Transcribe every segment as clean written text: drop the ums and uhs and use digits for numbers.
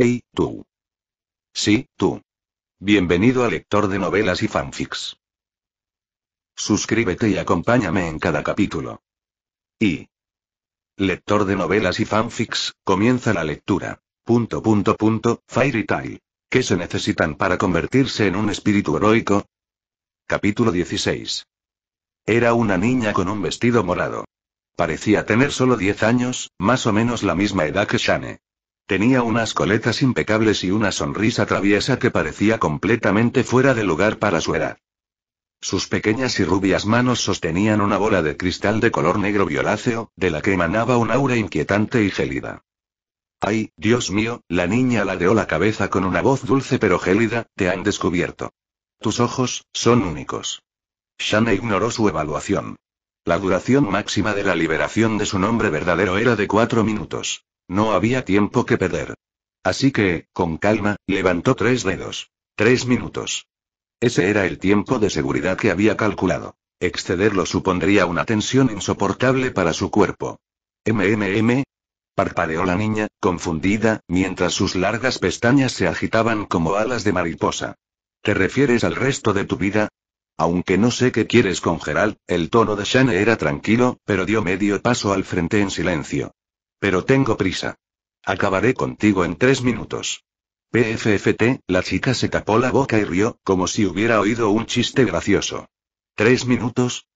Hey, tú. Sí, tú. Bienvenido a Lector de Novelas y Fanfics. Suscríbete y acompáñame en cada capítulo. Y... Lector de Novelas y Fanfics, comienza la lectura. Fairy Tail. ¿Qué se necesitan para convertirse en un espíritu heroico? Capítulo 16. Era una niña con un vestido morado. Parecía tener solo 10 años, más o menos la misma edad que Shane. Tenía unas coletas impecables y una sonrisa traviesa que parecía completamente fuera de lugar para su edad. Sus pequeñas y rubias manos sostenían una bola de cristal de color negro violáceo, de la que emanaba un aura inquietante y gélida. ¡Ay, Dios mío!, la niña ladeó la cabeza con una voz dulce pero gélida, te han descubierto. Tus ojos son únicos. Shane ignoró su evaluación. La duración máxima de la liberación de su nombre verdadero era de 4 minutos. No había tiempo que perder. Así que, con calma, levantó 3 dedos. 3 minutos. Ese era el tiempo de seguridad que había calculado. Excederlo supondría una tensión insoportable para su cuerpo. Parpadeó la niña, confundida, mientras sus largas pestañas se agitaban como alas de mariposa. ¿Te refieres al resto de tu vida? Aunque no sé qué quieres con Geralt, el tono de Shane era tranquilo, pero dio medio paso al frente en silencio. Pero tengo prisa. Acabaré contigo en 3 minutos. PFFT, la chica se tapó la boca y rió, como si hubiera oído un chiste gracioso. ¿3 minutos?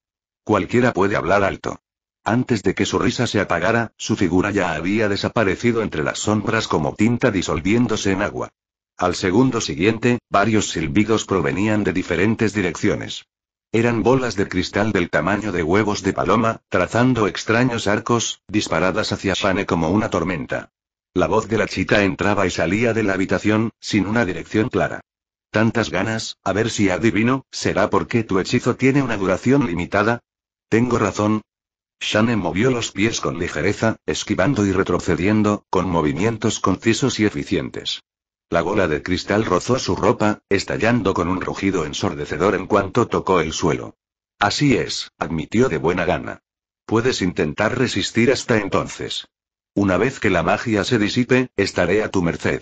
Cualquiera puede hablar alto. Antes de que su risa se apagara, su figura ya había desaparecido entre las sombras como tinta disolviéndose en agua. Al segundo siguiente, varios silbidos provenían de diferentes direcciones. Eran bolas de cristal del tamaño de huevos de paloma, trazando extraños arcos, disparadas hacia Shane como una tormenta. La voz de la chica entraba y salía de la habitación, sin una dirección clara. ¿Tantas ganas? A ver si adivino, ¿será porque tu hechizo tiene una duración limitada? ¿Tengo razón? Shane movió los pies con ligereza, esquivando y retrocediendo, con movimientos concisos y eficientes. La bola de cristal rozó su ropa, estallando con un rugido ensordecedor en cuanto tocó el suelo. Así es, admitió de buena gana. Puedes intentar resistir hasta entonces. Una vez que la magia se disipe, estaré a tu merced.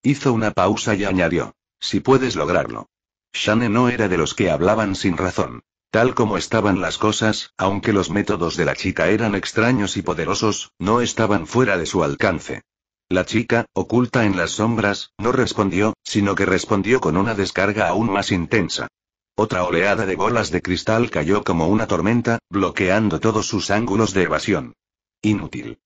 Hizo una pausa y añadió. Si puedes lograrlo. Shane no era de los que hablaban sin razón. Tal como estaban las cosas, aunque los métodos de la chica eran extraños y poderosos, no estaban fuera de su alcance. La chica, oculta en las sombras, no respondió, sino que respondió con una descarga aún más intensa. Otra oleada de bolas de cristal cayó como una tormenta, bloqueando todos sus ángulos de evasión. Inútil.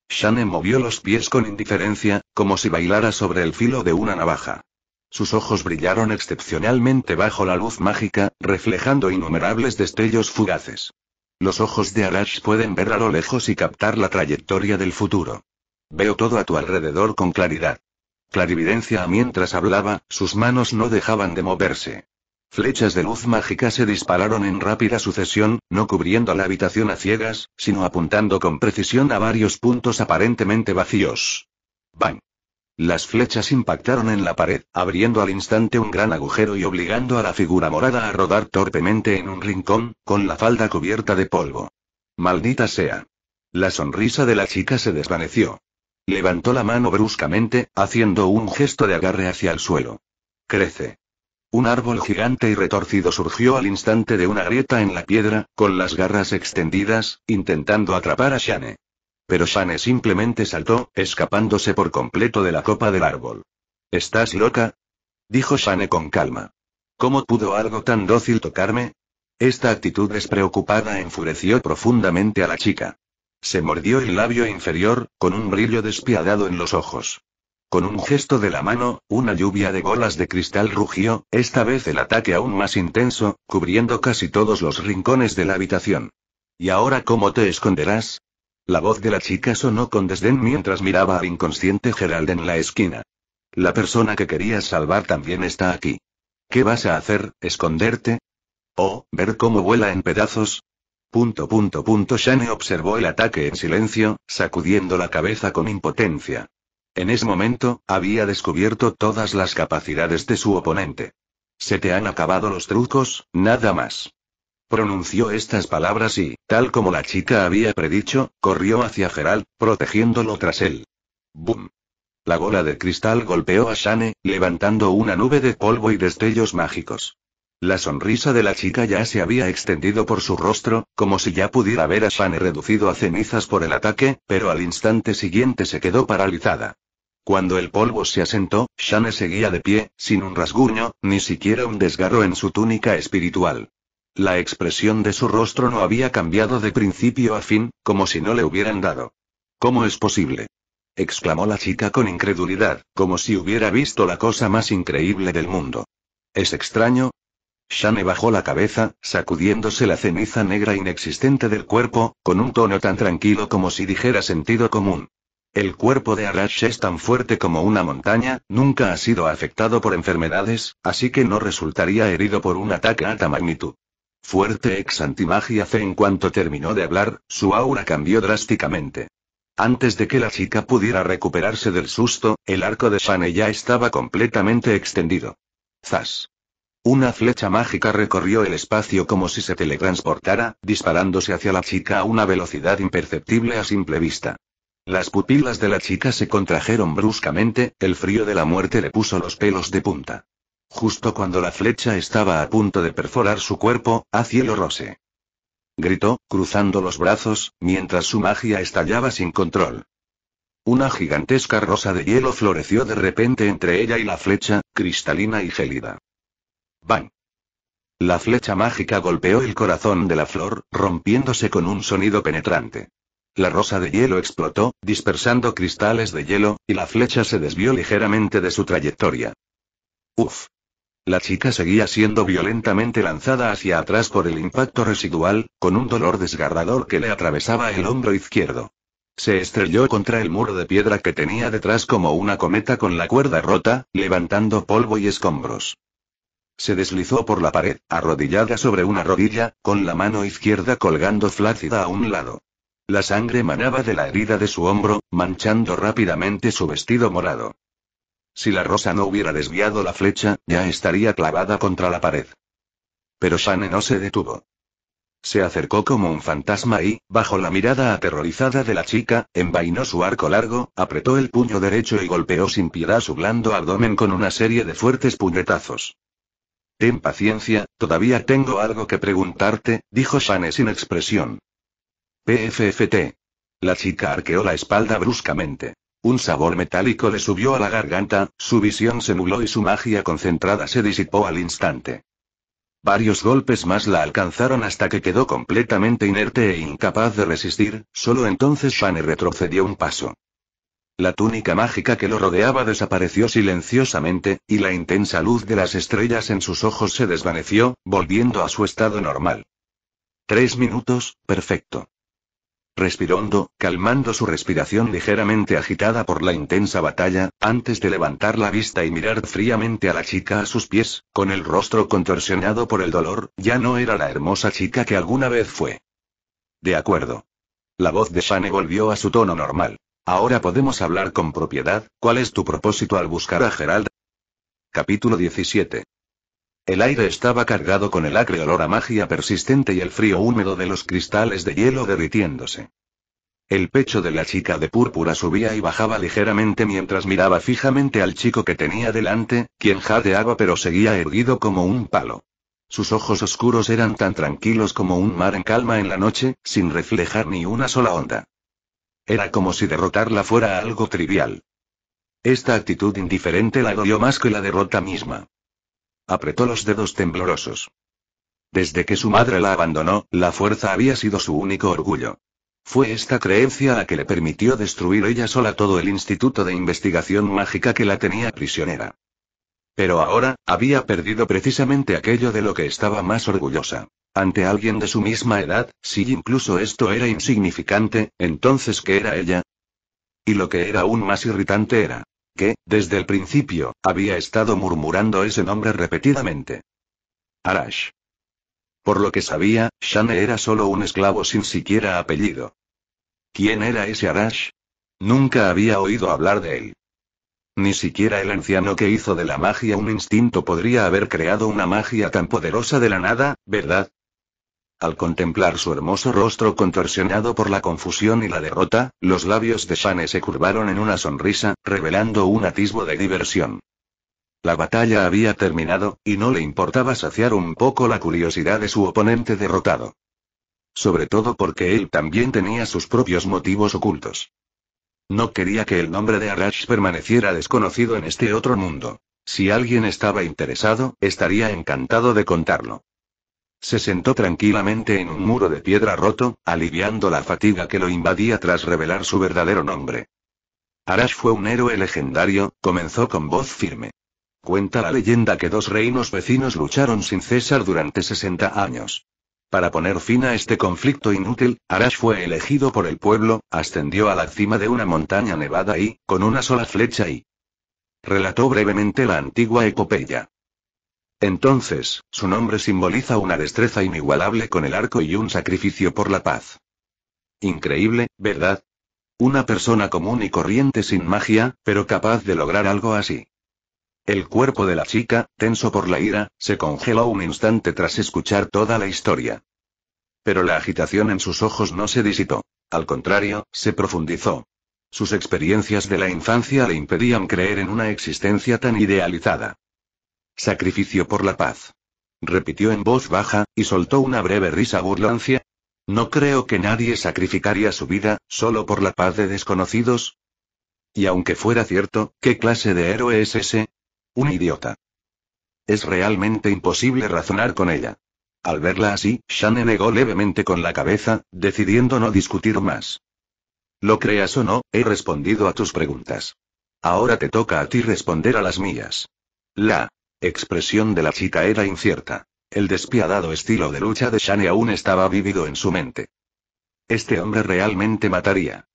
Shane movió los pies con indiferencia, como si bailara sobre el filo de una navaja. Sus ojos brillaron excepcionalmente bajo la luz mágica, reflejando innumerables destellos fugaces. Los ojos de Arash pueden ver a lo lejos y captar la trayectoria del futuro. Veo todo a tu alrededor con claridad. Clarividencia. Mientras hablaba, sus manos no dejaban de moverse. Flechas de luz mágica se dispararon en rápida sucesión, no cubriendo la habitación a ciegas, sino apuntando con precisión a varios puntos aparentemente vacíos. ¡Bang! Las flechas impactaron en la pared, abriendo al instante un gran agujero y obligando a la figura morada a rodar torpemente en un rincón, con la falda cubierta de polvo. ¡Maldita sea! La sonrisa de la chica se desvaneció. Levantó la mano bruscamente, haciendo un gesto de agarre hacia el suelo. Crece. Un árbol gigante y retorcido surgió al instante de una grieta en la piedra, con las garras extendidas, intentando atrapar a Shane. Pero Shane simplemente saltó, escapándose por completo de la copa del árbol. ¿Estás loca?, dijo Shane con calma. ¿Cómo pudo algo tan dócil tocarme? Esta actitud despreocupada enfureció profundamente a la chica. Se mordió el labio inferior, con un brillo despiadado en los ojos. Con un gesto de la mano, una lluvia de bolas de cristal rugió, esta vez el ataque aún más intenso, cubriendo casi todos los rincones de la habitación. ¿Y ahora cómo te esconderás? La voz de la chica sonó con desdén mientras miraba al inconsciente Geralt en la esquina. La persona que querías salvar también está aquí. ¿Qué vas a hacer, esconderte? ¿O, ver cómo vuela en pedazos? Shane observó el ataque en silencio, sacudiendo la cabeza con impotencia. En ese momento, había descubierto todas las capacidades de su oponente. Se te han acabado los trucos, nada más. Pronunció estas palabras y, tal como la chica había predicho, corrió hacia Geralt, protegiéndolo tras él. ¡Bum! La bola de cristal golpeó a Shane, levantando una nube de polvo y destellos mágicos. La sonrisa de la chica ya se había extendido por su rostro, como si ya pudiera ver a Shane reducido a cenizas por el ataque, pero al instante siguiente se quedó paralizada. Cuando el polvo se asentó, Shane seguía de pie, sin un rasguño, ni siquiera un desgarro en su túnica espiritual. La expresión de su rostro no había cambiado de principio a fin, como si no le hubieran dado. ¿Cómo es posible?, exclamó la chica con incredulidad, como si hubiera visto la cosa más increíble del mundo. ¿Es extraño? Shane bajó la cabeza, sacudiéndose la ceniza negra inexistente del cuerpo, con un tono tan tranquilo como si dijera sentido común. El cuerpo de Arash es tan fuerte como una montaña, nunca ha sido afectado por enfermedades, así que no resultaría herido por un ataque a alta magnitud. Fuerte ex antimagia fe. En cuanto terminó de hablar, su aura cambió drásticamente. Antes de que la chica pudiera recuperarse del susto, el arco de Shane ya estaba completamente extendido. ¡Zas! Una flecha mágica recorrió el espacio como si se teletransportara, disparándose hacia la chica a una velocidad imperceptible a simple vista. Las pupilas de la chica se contrajeron bruscamente, el frío de la muerte le puso los pelos de punta. Justo cuando la flecha estaba a punto de perforar su cuerpo, ¡a cielo rose!, gritó, cruzando los brazos, mientras su magia estallaba sin control. Una gigantesca rosa de hielo floreció de repente entre ella y la flecha, cristalina y gélida. ¡Bang! La flecha mágica golpeó el corazón de la flor, rompiéndose con un sonido penetrante. La rosa de hielo explotó, dispersando cristales de hielo, y la flecha se desvió ligeramente de su trayectoria. ¡Uf! La chica seguía siendo violentamente lanzada hacia atrás por el impacto residual, con un dolor desgarrador que le atravesaba el hombro izquierdo. Se estrelló contra el muro de piedra que tenía detrás como una cometa con la cuerda rota, levantando polvo y escombros. Se deslizó por la pared, arrodillada sobre una rodilla, con la mano izquierda colgando flácida a un lado. La sangre manaba de la herida de su hombro, manchando rápidamente su vestido morado. Si la rosa no hubiera desviado la flecha, ya estaría clavada contra la pared. Pero Shane no se detuvo. Se acercó como un fantasma y, bajo la mirada aterrorizada de la chica, envainó su arco largo, apretó el puño derecho y golpeó sin piedad su blando abdomen con una serie de fuertes puñetazos. Ten paciencia, todavía tengo algo que preguntarte, dijo Shane sin expresión. PFFT. La chica arqueó la espalda bruscamente. Un sabor metálico le subió a la garganta, su visión se nubló y su magia concentrada se disipó al instante. Varios golpes más la alcanzaron hasta que quedó completamente inerte e incapaz de resistir, solo entonces Shane retrocedió un paso. La túnica mágica que lo rodeaba desapareció silenciosamente, y la intensa luz de las estrellas en sus ojos se desvaneció, volviendo a su estado normal. 3 minutos, perfecto. Respiró hondo, calmando su respiración ligeramente agitada por la intensa batalla, antes de levantar la vista y mirar fríamente a la chica a sus pies, con el rostro contorsionado por el dolor. Ya no era la hermosa chica que alguna vez fue. De acuerdo. La voz de Shane volvió a su tono normal. Ahora podemos hablar con propiedad. ¿Cuál es tu propósito al buscar a Gerald? Capítulo 17. El aire estaba cargado con el acre olor a magia persistente y el frío húmedo de los cristales de hielo derritiéndose. El pecho de la chica de púrpura subía y bajaba ligeramente mientras miraba fijamente al chico que tenía delante, quien jadeaba pero seguía erguido como un palo. Sus ojos oscuros eran tan tranquilos como un mar en calma en la noche, sin reflejar ni una sola onda. Era como si derrotarla fuera algo trivial. Esta actitud indiferente la dolió más que la derrota misma. Apretó los dedos temblorosos. Desde que su madre la abandonó, la fuerza había sido su único orgullo. Fue esta creencia la que le permitió destruir ella sola todo el instituto de investigación mágica que la tenía prisionera. Pero ahora, había perdido precisamente aquello de lo que estaba más orgullosa. Ante alguien de su misma edad, si incluso esto era insignificante, entonces ¿qué era ella? Y lo que era aún más irritante era que, desde el principio, había estado murmurando ese nombre repetidamente. Arash. Por lo que sabía, Shane era solo un esclavo sin siquiera apellido. ¿Quién era ese Arash? Nunca había oído hablar de él. Ni siquiera el anciano que hizo de la magia un instinto podría haber creado una magia tan poderosa de la nada, ¿verdad? Al contemplar su hermoso rostro contorsionado por la confusión y la derrota, los labios de Shane se curvaron en una sonrisa, revelando un atisbo de diversión. La batalla había terminado, y no le importaba saciar un poco la curiosidad de su oponente derrotado. Sobre todo porque él también tenía sus propios motivos ocultos. No quería que el nombre de Arash permaneciera desconocido en este otro mundo. Si alguien estaba interesado, estaría encantado de contarlo. Se sentó tranquilamente en un muro de piedra roto, aliviando la fatiga que lo invadía tras revelar su verdadero nombre. Arash fue un héroe legendario, comenzó con voz firme. Cuenta la leyenda que dos reinos vecinos lucharon sin cesar durante 60 años. Para poner fin a este conflicto inútil, Arash fue elegido por el pueblo, ascendió a la cima de una montaña nevada y, con una sola flecha relató brevemente la antigua epopeya. Entonces, su nombre simboliza una destreza inigualable con el arco y un sacrificio por la paz. Increíble, ¿verdad? Una persona común y corriente sin magia, pero capaz de lograr algo así. El cuerpo de la chica, tenso por la ira, se congeló un instante tras escuchar toda la historia. Pero la agitación en sus ojos no se disipó. Al contrario, se profundizó. Sus experiencias de la infancia le impedían creer en una existencia tan idealizada. Sacrificio por la paz. Repitió en voz baja, y soltó una breve risa burlancia. ¿No creo que nadie sacrificaría su vida, solo por la paz de desconocidos? Y aunque fuera cierto, ¿qué clase de héroe es ese? Un idiota. Es realmente imposible razonar con ella. Al verla así, Shane negó levemente con la cabeza, decidiendo no discutir más. Lo creas o no, he respondido a tus preguntas. Ahora te toca a ti responder a las mías. La expresión de la chica era incierta. El despiadado estilo de lucha de Shane aún estaba vívido en su mente. Este hombre realmente mataría.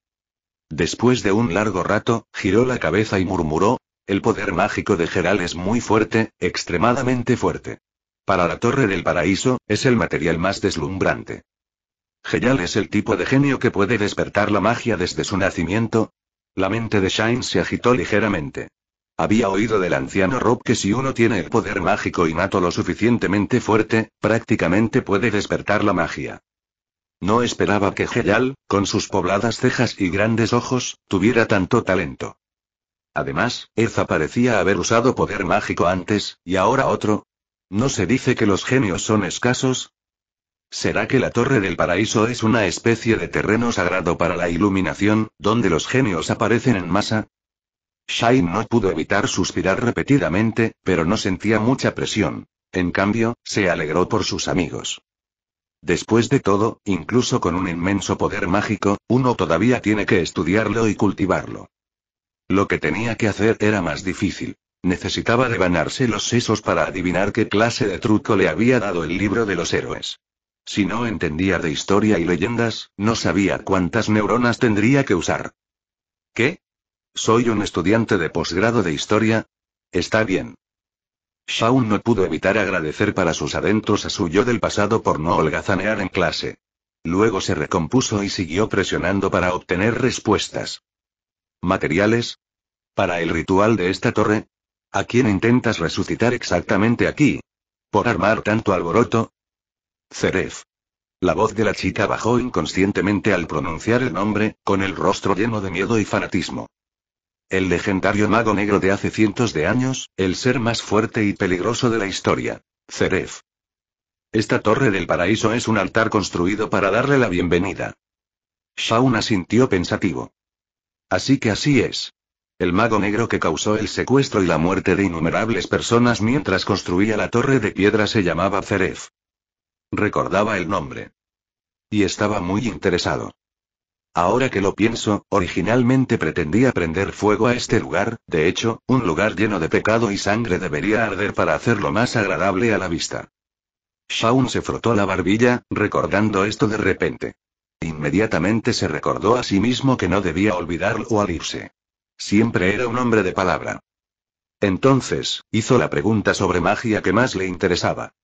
Después de un largo rato, giró la cabeza y murmuró: el poder mágico de Geralt es muy fuerte, extremadamente fuerte. Para la Torre del Paraíso, es el material más deslumbrante. ¿Geralt es el tipo de genio que puede despertar la magia desde su nacimiento? La mente de Shane se agitó ligeramente. Había oído del anciano Rob que si uno tiene el poder mágico innato lo suficientemente fuerte, prácticamente puede despertar la magia. No esperaba que Geralt, con sus pobladas cejas y grandes ojos, tuviera tanto talento. Además, Eza parecía haber usado poder mágico antes, y ahora otro. ¿No se dice que los genios son escasos? ¿Será que la Torre del Paraíso es una especie de terreno sagrado para la iluminación, donde los genios aparecen en masa? Shane no pudo evitar suspirar repetidamente, pero no sentía mucha presión. En cambio, se alegró por sus amigos. Después de todo, incluso con un inmenso poder mágico, uno todavía tiene que estudiarlo y cultivarlo. Lo que tenía que hacer era más difícil. Necesitaba devanarse los sesos para adivinar qué clase de truco le había dado el libro de los héroes. Si no entendía de historia y leyendas, no sabía cuántas neuronas tendría que usar. ¿Qué? ¿Soy un estudiante de posgrado de historia? Está bien. Shaun no pudo evitar agradecer para sus adentros a su yo del pasado por no holgazanear en clase. Luego se recompuso y siguió presionando para obtener respuestas. ¿Materiales? ¿Para el ritual de esta torre? ¿A quién intentas resucitar exactamente aquí? ¿Por armar tanto alboroto? Zeref. La voz de la chica bajó inconscientemente al pronunciar el nombre, con el rostro lleno de miedo y fanatismo. El legendario mago negro de hace cientos de años, el ser más fuerte y peligroso de la historia. Zeref. Esta Torre del Paraíso es un altar construido para darle la bienvenida. Shaun asintió pensativo. Así que así es. El mago negro que causó el secuestro y la muerte de innumerables personas mientras construía la torre de piedra se llamaba Zeref. Recordaba el nombre. Y estaba muy interesado. Ahora que lo pienso, originalmente pretendía prender fuego a este lugar, de hecho, un lugar lleno de pecado y sangre debería arder para hacerlo más agradable a la vista. Shaun se frotó la barbilla, recordando esto de repente. Inmediatamente se recordó a sí mismo que no debía olvidarlo al irse. Siempre era un hombre de palabra. Entonces, hizo la pregunta sobre magia que más le interesaba.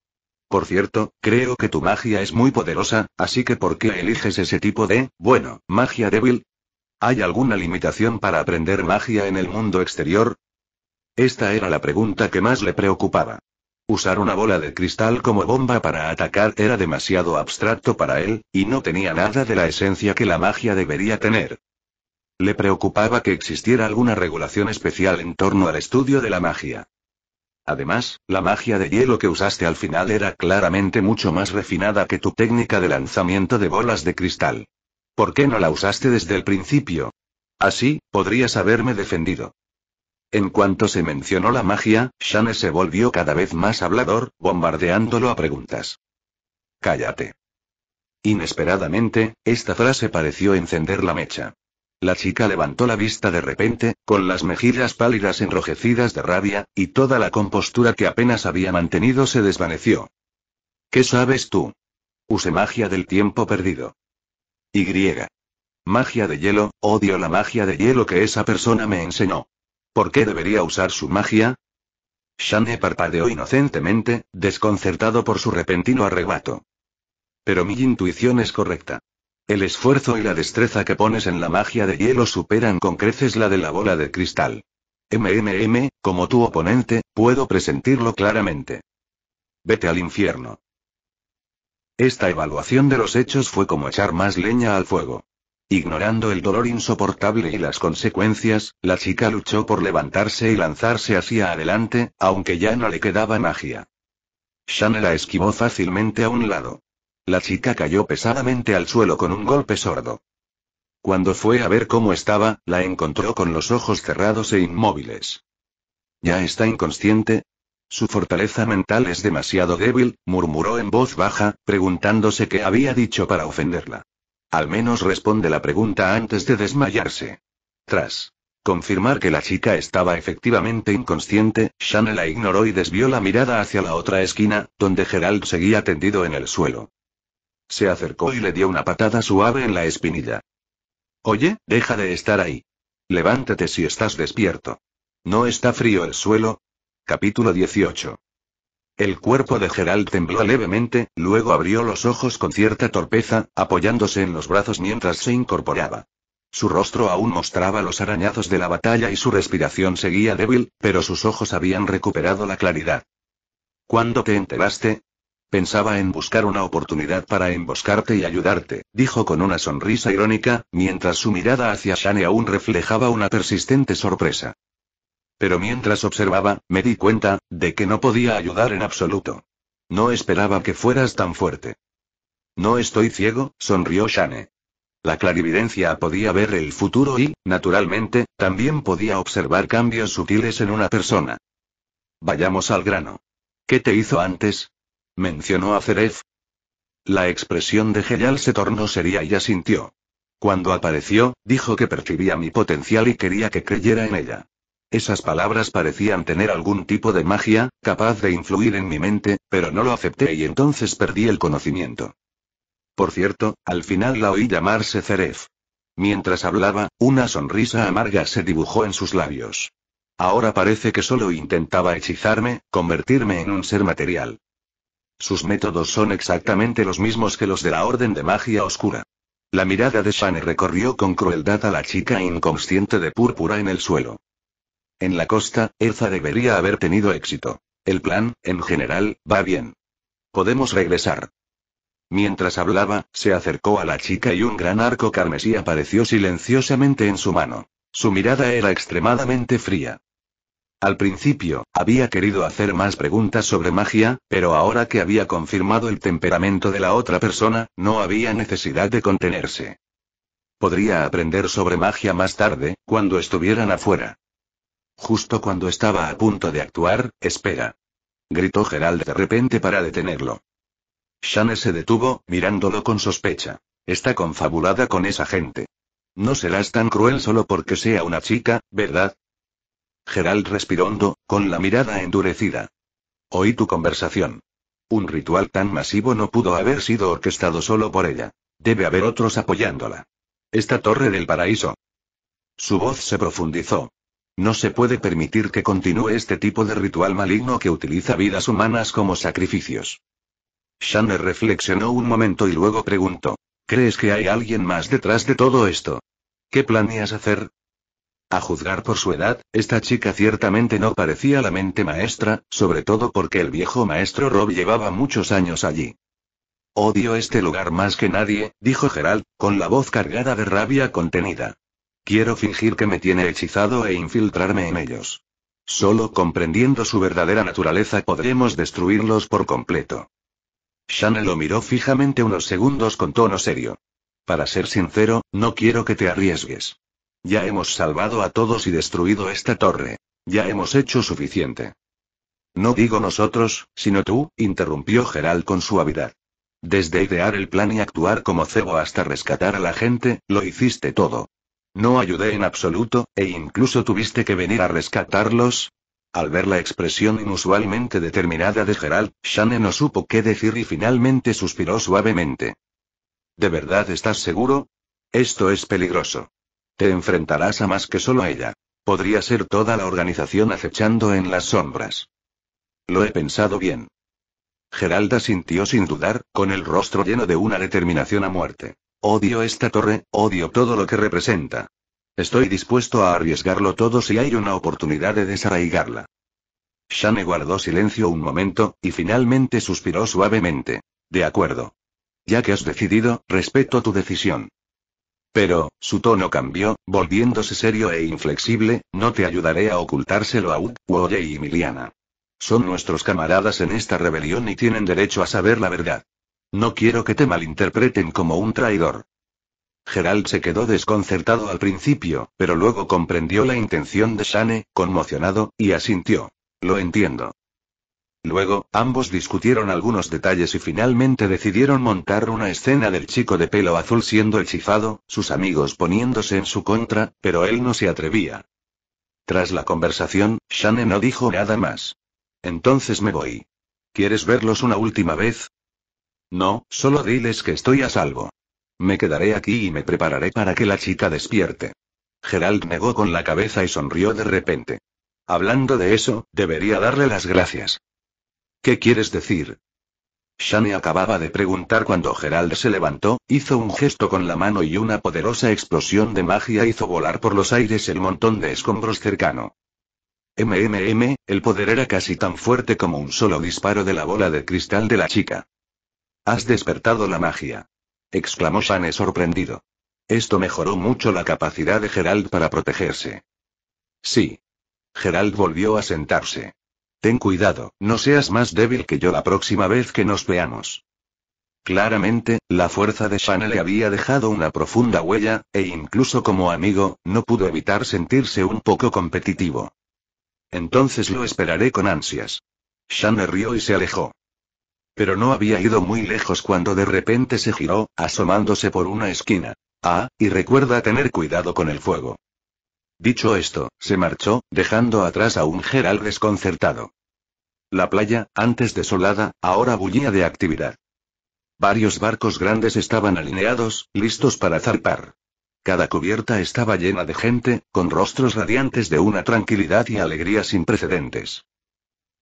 Por cierto, creo que tu magia es muy poderosa, así que ¿por qué eliges ese tipo de, magia débil? ¿Hay alguna limitación para aprender magia en el mundo exterior? Esta era la pregunta que más le preocupaba. Usar una bola de cristal como bomba para atacar era demasiado abstracto para él, y no tenía nada de la esencia que la magia debería tener. Le preocupaba que existiera alguna regulación especial en torno al estudio de la magia. Además, la magia de hielo que usaste al final era claramente mucho más refinada que tu técnica de lanzamiento de bolas de cristal. ¿Por qué no la usaste desde el principio? Así, podrías haberme defendido. En cuanto se mencionó la magia, Shane se volvió cada vez más hablador, bombardeándolo a preguntas. Cállate. Inesperadamente, esta frase pareció encender la mecha. La chica levantó la vista de repente, con las mejillas pálidas enrojecidas de rabia, y toda la compostura que apenas había mantenido se desvaneció. ¿Qué sabes tú? Use magia del tiempo perdido. Y. Magia de hielo, odio la magia de hielo que esa persona me enseñó. ¿Por qué debería usar su magia? Shane parpadeó inocentemente, desconcertado por su repentino arrebato. Pero mi intuición es correcta. El esfuerzo y la destreza que pones en la magia de hielo superan con creces la de la bola de cristal. Como tu oponente, puedo presentirlo claramente. Vete al infierno. Esta evaluación de los hechos fue como echar más leña al fuego. Ignorando el dolor insoportable y las consecuencias, la chica luchó por levantarse y lanzarse hacia adelante, aunque ya no le quedaba magia. Shane la esquivó fácilmente a un lado. La chica cayó pesadamente al suelo con un golpe sordo. Cuando fue a ver cómo estaba, la encontró con los ojos cerrados e inmóviles. ¿Ya está inconsciente? Su fortaleza mental es demasiado débil, murmuró en voz baja, preguntándose qué había dicho para ofenderla. Al menos responde la pregunta antes de desmayarse. Tras confirmar que la chica estaba efectivamente inconsciente, Shane la ignoró y desvió la mirada hacia la otra esquina, donde Geralt seguía tendido en el suelo. Se acercó y le dio una patada suave en la espinilla. Oye, deja de estar ahí. Levántate si estás despierto. ¿No está frío el suelo? Capítulo 18. El cuerpo de Geralt tembló levemente, luego abrió los ojos con cierta torpeza, apoyándose en los brazos mientras se incorporaba. Su rostro aún mostraba los arañazos de la batalla y su respiración seguía débil, pero sus ojos habían recuperado la claridad. ¿Cuándo te enteraste? Pensaba en buscar una oportunidad para emboscarte y ayudarte, dijo con una sonrisa irónica, mientras su mirada hacia Shane aún reflejaba una persistente sorpresa. Pero mientras observaba, me di cuenta de que no podía ayudar en absoluto. No esperaba que fueras tan fuerte. No estoy ciego, sonrió Shane. La clarividencia podía ver el futuro y, naturalmente, también podía observar cambios sutiles en una persona. Vayamos al grano. ¿Qué te hizo antes? ¿Mencionó a Zeref? La expresión de Geralt se tornó seria y asintió. Cuando apareció, dijo que percibía mi potencial y quería que creyera en ella. Esas palabras parecían tener algún tipo de magia, capaz de influir en mi mente, pero no lo acepté y entonces perdí el conocimiento. Por cierto, al final la oí llamarse Zeref. Mientras hablaba, una sonrisa amarga se dibujó en sus labios. Ahora parece que solo intentaba hechizarme, convertirme en un ser material. Sus métodos son exactamente los mismos que los de la Orden de Magia Oscura. La mirada de Shane recorrió con crueldad a la chica inconsciente de púrpura en el suelo. En la costa, Erza debería haber tenido éxito. El plan, en general, va bien. Podemos regresar. Mientras hablaba, se acercó a la chica y un gran arco carmesí apareció silenciosamente en su mano. Su mirada era extremadamente fría. Al principio, había querido hacer más preguntas sobre magia, pero ahora que había confirmado el temperamento de la otra persona, no había necesidad de contenerse. Podría aprender sobre magia más tarde, cuando estuvieran afuera. Justo cuando estaba a punto de actuar, espera. Gritó Geralt de repente para detenerlo. Shane se detuvo, mirándolo con sospecha. Está confabulada con esa gente. No serás tan cruel solo porque sea una chica, ¿verdad? Geralt respiró hondo, con la mirada endurecida. Oí tu conversación. Un ritual tan masivo no pudo haber sido orquestado solo por ella. Debe haber otros apoyándola. Esta torre del paraíso. Su voz se profundizó. No se puede permitir que continúe este tipo de ritual maligno que utiliza vidas humanas como sacrificios. Shane reflexionó un momento y luego preguntó. ¿Crees que hay alguien más detrás de todo esto? ¿Qué planeas hacer? A juzgar por su edad, esta chica ciertamente no parecía la mente maestra, sobre todo porque el viejo maestro Rob llevaba muchos años allí. Odio este lugar más que nadie, dijo Geralt, con la voz cargada de rabia contenida. Quiero fingir que me tiene hechizado e infiltrarme en ellos. Solo comprendiendo su verdadera naturaleza podremos destruirlos por completo. Shane lo miró fijamente unos segundos con tono serio. Para ser sincero, no quiero que te arriesgues. Ya hemos salvado a todos y destruido esta torre. Ya hemos hecho suficiente. No digo nosotros, sino tú, interrumpió Geralt con suavidad. Desde idear el plan y actuar como cebo hasta rescatar a la gente, lo hiciste todo. No ayudé en absoluto, e incluso tuviste que venir a rescatarlos. Al ver la expresión inusualmente determinada de Geralt, Shane no supo qué decir y finalmente suspiró suavemente. ¿De verdad estás seguro? Esto es peligroso. Te enfrentarás a más que solo a ella. Podría ser toda la organización acechando en las sombras. Lo he pensado bien. Geralt asintió sin dudar, con el rostro lleno de una determinación a muerte. Odio esta torre, odio todo lo que representa. Estoy dispuesto a arriesgarlo todo si hay una oportunidad de desarraigarla. Shane guardó silencio un momento, y finalmente suspiró suavemente. De acuerdo. Ya que has decidido, respeto tu decisión. Pero, su tono cambió, volviéndose serio e inflexible, no te ayudaré a ocultárselo a Wolle y Miliana. Son nuestros camaradas en esta rebelión y tienen derecho a saber la verdad. No quiero que te malinterpreten como un traidor. Geralt se quedó desconcertado al principio, pero luego comprendió la intención de Shane, conmocionado, y asintió. Lo entiendo. Luego, ambos discutieron algunos detalles y finalmente decidieron montar una escena del chico de pelo azul siendo hechizado, sus amigos poniéndose en su contra, pero él no se atrevía. Tras la conversación, Shane no dijo nada más. Entonces me voy. ¿Quieres verlos una última vez? No, solo diles que estoy a salvo. Me quedaré aquí y me prepararé para que la chica despierte. Geralt negó con la cabeza y sonrió de repente. Hablando de eso, debería darle las gracias. ¿Qué quieres decir? Shane acababa de preguntar cuando Geralt se levantó, hizo un gesto con la mano y una poderosa explosión de magia hizo volar por los aires el montón de escombros cercano. El poder era casi tan fuerte como un solo disparo de la bola de cristal de la chica. Has despertado la magia. Exclamó Shane sorprendido. Esto mejoró mucho la capacidad de Geralt para protegerse. Sí. Geralt volvió a sentarse. Ten cuidado, no seas más débil que yo la próxima vez que nos veamos. Claramente, la fuerza de Shane le había dejado una profunda huella, e incluso como amigo, no pudo evitar sentirse un poco competitivo. Entonces lo esperaré con ansias. Shane rió y se alejó. Pero no había ido muy lejos cuando de repente se giró, asomándose por una esquina. Y recuerda tener cuidado con el fuego. Dicho esto, se marchó, dejando atrás a un Geralt desconcertado. La playa, antes desolada, ahora bullía de actividad. Varios barcos grandes estaban alineados, listos para zarpar. Cada cubierta estaba llena de gente, con rostros radiantes de una tranquilidad y alegría sin precedentes.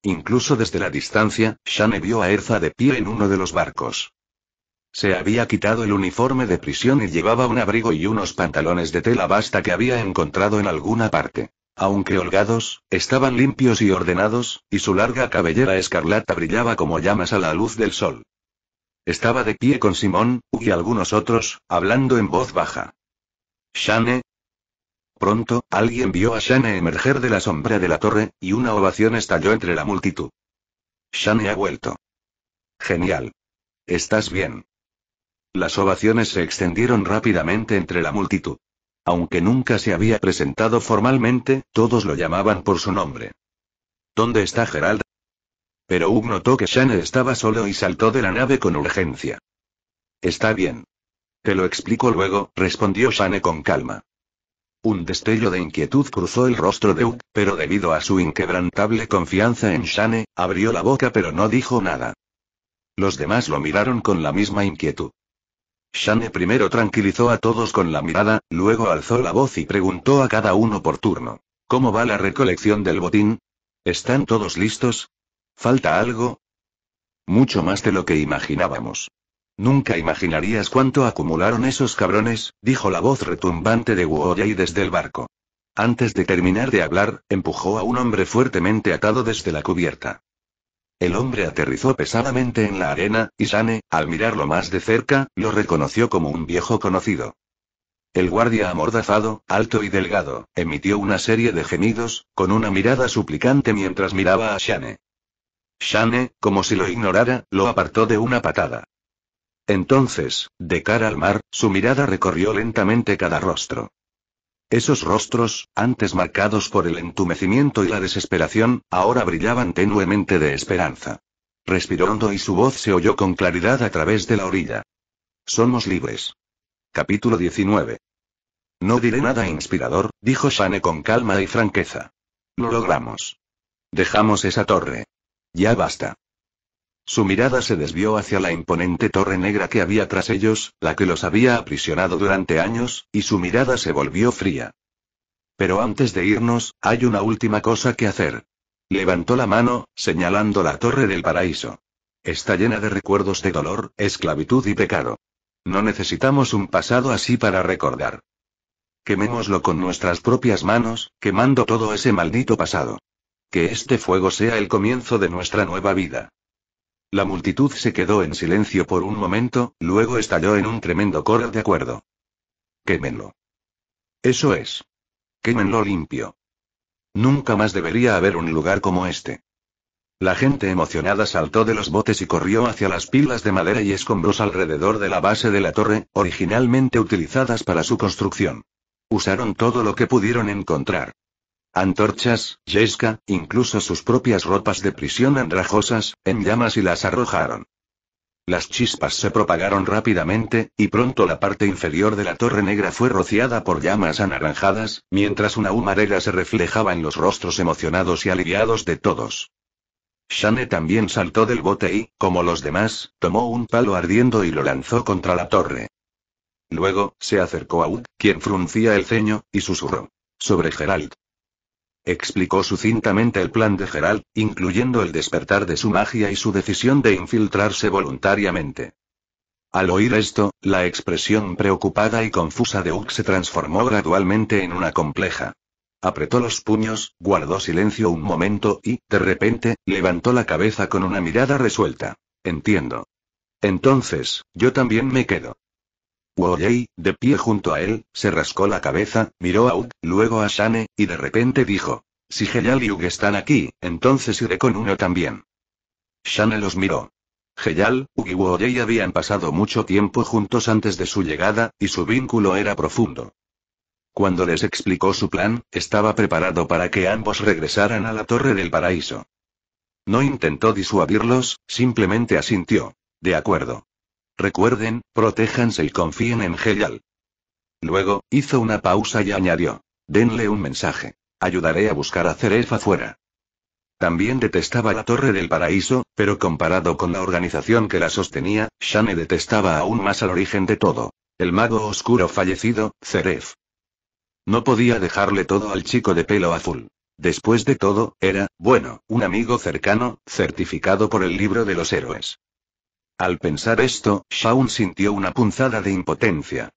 Incluso desde la distancia, Shane vio a Erza de pie en uno de los barcos. Se había quitado el uniforme de prisión y llevaba un abrigo y unos pantalones de tela basta que había encontrado en alguna parte. Aunque holgados, estaban limpios y ordenados, y su larga cabellera escarlata brillaba como llamas a la luz del sol. Estaba de pie con Simón, y algunos otros, hablando en voz baja. «¿Shane?» Pronto, alguien vio a Shane emerger de la sombra de la torre, y una ovación estalló entre la multitud. «Shane ha vuelto». «Genial. ¿Estás bien?» Las ovaciones se extendieron rápidamente entre la multitud. Aunque nunca se había presentado formalmente, todos lo llamaban por su nombre. ¿Dónde está Geralt? Pero Hugh notó que Shane estaba solo y saltó de la nave con urgencia. Está bien. Te lo explico luego, respondió Shane con calma. Un destello de inquietud cruzó el rostro de Hugh, pero debido a su inquebrantable confianza en Shane, abrió la boca pero no dijo nada. Los demás lo miraron con la misma inquietud. Shane primero tranquilizó a todos con la mirada, luego alzó la voz y preguntó a cada uno por turno. ¿Cómo va la recolección del botín? ¿Están todos listos? ¿Falta algo? Mucho más de lo que imaginábamos. Nunca imaginarías cuánto acumularon esos cabrones, dijo la voz retumbante de Wolle desde el barco. Antes de terminar de hablar, empujó a un hombre fuertemente atado desde la cubierta. El hombre aterrizó pesadamente en la arena, y Shane, al mirarlo más de cerca, lo reconoció como un viejo conocido. El guardia amordazado, alto y delgado, emitió una serie de gemidos, con una mirada suplicante mientras miraba a Shane. Shane, como si lo ignorara, lo apartó de una patada. Entonces, de cara al mar, su mirada recorrió lentamente cada rostro. Esos rostros, antes marcados por el entumecimiento y la desesperación, ahora brillaban tenuemente de esperanza. Respiró hondo y su voz se oyó con claridad a través de la orilla. Somos libres. Capítulo 19. No diré nada inspirador, dijo Shane con calma y franqueza. Lo logramos. Dejamos esa torre. Ya basta. Su mirada se desvió hacia la imponente torre negra que había tras ellos, la que los había aprisionado durante años, y su mirada se volvió fría. Pero antes de irnos, hay una última cosa que hacer. Levantó la mano, señalando la torre del paraíso. Está llena de recuerdos de dolor, esclavitud y pecado. No necesitamos un pasado así para recordar. Quemémoslo con nuestras propias manos, quemando todo ese maldito pasado. Que este fuego sea el comienzo de nuestra nueva vida. La multitud se quedó en silencio por un momento, luego estalló en un tremendo coro de acuerdo. Quémenlo. Eso es. Quémenlo limpio. Nunca más debería haber un lugar como este. La gente emocionada saltó de los botes y corrió hacia las pilas de madera y escombros alrededor de la base de la torre, originalmente utilizadas para su construcción. Usaron todo lo que pudieron encontrar. Antorchas, yesca, incluso sus propias ropas de prisión andrajosas, en llamas y las arrojaron. Las chispas se propagaron rápidamente, y pronto la parte inferior de la torre negra fue rociada por llamas anaranjadas, mientras una humareda se reflejaba en los rostros emocionados y aliviados de todos. Shane también saltó del bote y, como los demás, tomó un palo ardiendo y lo lanzó contra la torre. Luego, se acercó a Ud, quien fruncía el ceño, y susurró. Sobre Geralt. Explicó sucintamente el plan de Geralt, incluyendo el despertar de su magia y su decisión de infiltrarse voluntariamente. Al oír esto, la expresión preocupada y confusa de Ud se transformó gradualmente en una compleja. Apretó los puños, guardó silencio un momento y, de repente, levantó la cabeza con una mirada resuelta. Entiendo. Entonces, yo también me quedo. Wooley, de pie junto a él, se rascó la cabeza, miró a Ud, luego a Shane, y de repente dijo: si Heyal y Hugh están aquí, entonces iré con uno también. Shane los miró. Heyal, Hugh y Wooley habían pasado mucho tiempo juntos antes de su llegada, y su vínculo era profundo. Cuando les explicó su plan, estaba preparado para que ambos regresaran a la Torre del Paraíso. No intentó disuadirlos, simplemente asintió. De acuerdo. Recuerden, protéjanse y confíen en Heyal. Luego, hizo una pausa y añadió. Denle un mensaje. Ayudaré a buscar a Ceref afuera. También detestaba la Torre del Paraíso, pero comparado con la organización que la sostenía, Shane detestaba aún más al origen de todo. El mago oscuro fallecido, Ceref. No podía dejarle todo al chico de pelo azul. Después de todo, era, bueno, un amigo cercano, certificado por el libro de los héroes. Al pensar esto, Shaun sintió una punzada de impotencia.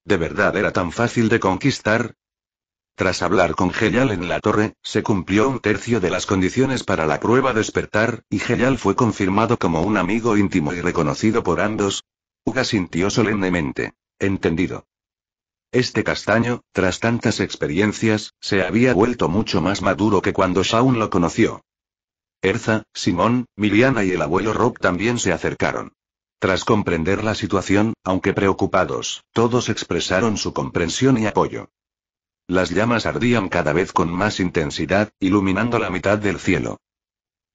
¿De verdad era tan fácil de conquistar? Tras hablar con Heyal en la torre, se cumplió un tercio de las condiciones para la prueba despertar, y Heyal fue confirmado como un amigo íntimo y reconocido por ambos. Hugh asintió solemnemente. Entendido. Este castaño, tras tantas experiencias, se había vuelto mucho más maduro que cuando Shaun lo conoció. Erza, Simón, Miliana y el abuelo Rob también se acercaron. Tras comprender la situación, aunque preocupados, todos expresaron su comprensión y apoyo. Las llamas ardían cada vez con más intensidad, iluminando la mitad del cielo.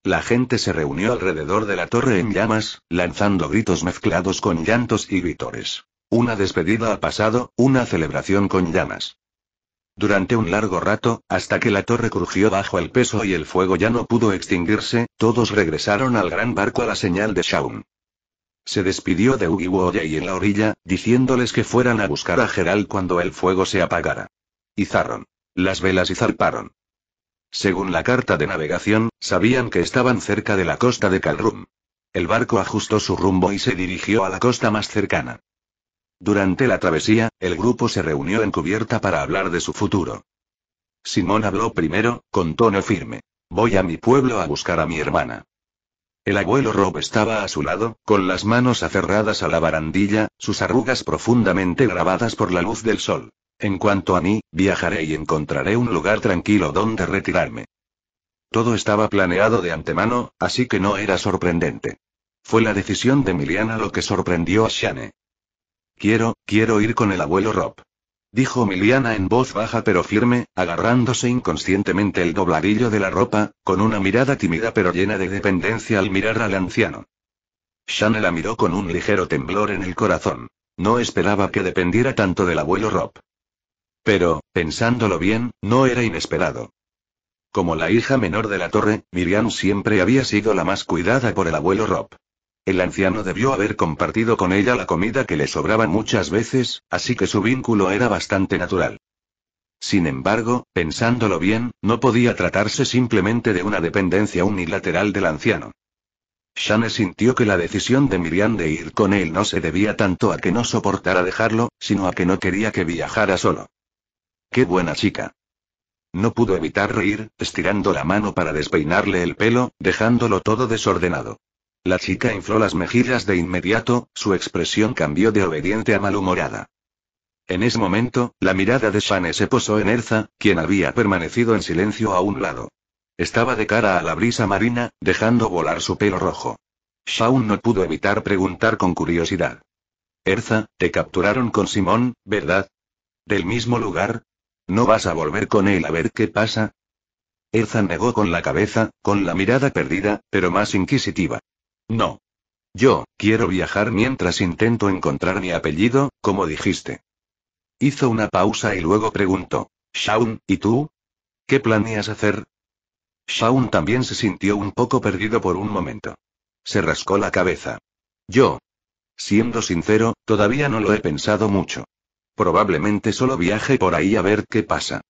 La gente se reunió alrededor de la torre en llamas, lanzando gritos mezclados con llantos y vítores. Una despedida al pasado, una celebración con llamas. Durante un largo rato, hasta que la torre crujió bajo el peso y el fuego ya no pudo extinguirse, todos regresaron al gran barco a la señal de Shaun. Se despidió de Hugh y Wooley en la orilla, diciéndoles que fueran a buscar a Geralt cuando el fuego se apagara. Izaron las velas y zarparon. Según la carta de navegación, sabían que estaban cerca de la costa de Calrum. El barco ajustó su rumbo y se dirigió a la costa más cercana. Durante la travesía, el grupo se reunió en cubierta para hablar de su futuro. Simón habló primero, con tono firme. Voy a mi pueblo a buscar a mi hermana. El abuelo Rob estaba a su lado, con las manos aferradas a la barandilla, sus arrugas profundamente grabadas por la luz del sol. En cuanto a mí, viajaré y encontraré un lugar tranquilo donde retirarme. Todo estaba planeado de antemano, así que no era sorprendente. Fue la decisión de Miliana lo que sorprendió a Shane. Quiero ir con el abuelo Rob. Dijo Miliana en voz baja pero firme, agarrándose inconscientemente el dobladillo de la ropa, con una mirada tímida pero llena de dependencia al mirar al anciano. Shane la miró con un ligero temblor en el corazón. No esperaba que dependiera tanto del abuelo Rob. Pero, pensándolo bien, no era inesperado. Como la hija menor de la torre, Miriam siempre había sido la más cuidada por el abuelo Rob. El anciano debió haber compartido con ella la comida que le sobraba muchas veces, así que su vínculo era bastante natural. Sin embargo, pensándolo bien, no podía tratarse simplemente de una dependencia unilateral del anciano. Shane sintió que la decisión de Miriam de ir con él no se debía tanto a que no soportara dejarlo, sino a que no quería que viajara solo. ¡Qué buena chica! No pudo evitar reír, estirando la mano para despeinarle el pelo, dejándolo todo desordenado. La chica infló las mejillas de inmediato, su expresión cambió de obediente a malhumorada. En ese momento, la mirada de Shane se posó en Erza, quien había permanecido en silencio a un lado. Estaba de cara a la brisa marina, dejando volar su pelo rojo. Shaun no pudo evitar preguntar con curiosidad. Erza, te capturaron con Simón, ¿verdad? ¿Del mismo lugar? ¿No vas a volver con él a ver qué pasa? Erza negó con la cabeza, con la mirada perdida, pero más inquisitiva. No. Yo, quiero viajar mientras intento encontrar mi apellido, como dijiste. Hizo una pausa y luego preguntó. Shaun, ¿y tú? ¿Qué planeas hacer? Shaun también se sintió un poco perdido por un momento. Se rascó la cabeza. Yo. Siendo sincero, todavía no lo he pensado mucho. Probablemente solo viaje por ahí a ver qué pasa.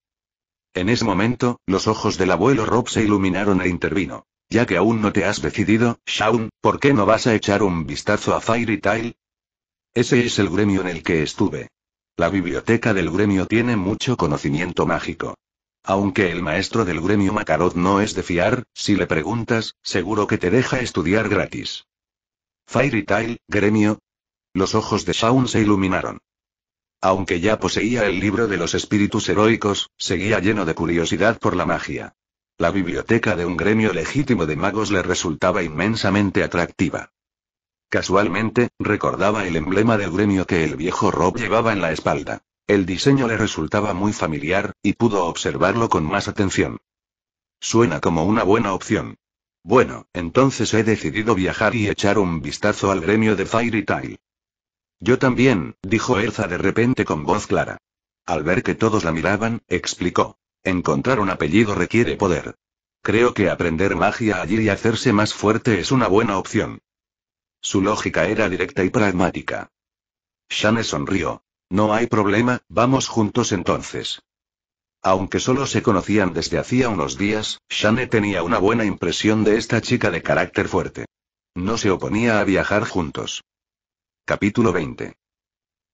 En ese momento, los ojos del abuelo Rob se iluminaron e intervino. Ya que aún no te has decidido, Shaun, ¿por qué no vas a echar un vistazo a Fairy Tail? Ese es el gremio en el que estuve. La biblioteca del gremio tiene mucho conocimiento mágico. Aunque el maestro del gremio Macaroz no es de fiar, si le preguntas, seguro que te deja estudiar gratis. Fairy Tail, gremio. Los ojos de Shaun se iluminaron. Aunque ya poseía el libro de los espíritus heroicos, seguía lleno de curiosidad por la magia. La biblioteca de un gremio legítimo de magos le resultaba inmensamente atractiva. Casualmente, recordaba el emblema del gremio que el viejo Rob llevaba en la espalda. El diseño le resultaba muy familiar, y pudo observarlo con más atención. Suena como una buena opción. Bueno, entonces he decidido viajar y echar un vistazo al gremio de Fairy Tail. Yo también, dijo Erza de repente con voz clara. Al ver que todos la miraban, explicó. Encontrar un apellido requiere poder. Creo que aprender magia allí y hacerse más fuerte es una buena opción. Su lógica era directa y pragmática. Shane sonrió. No hay problema, vamos juntos entonces. Aunque solo se conocían desde hacía unos días, Shane tenía una buena impresión de esta chica de carácter fuerte. No se oponía a viajar juntos. Capítulo 20.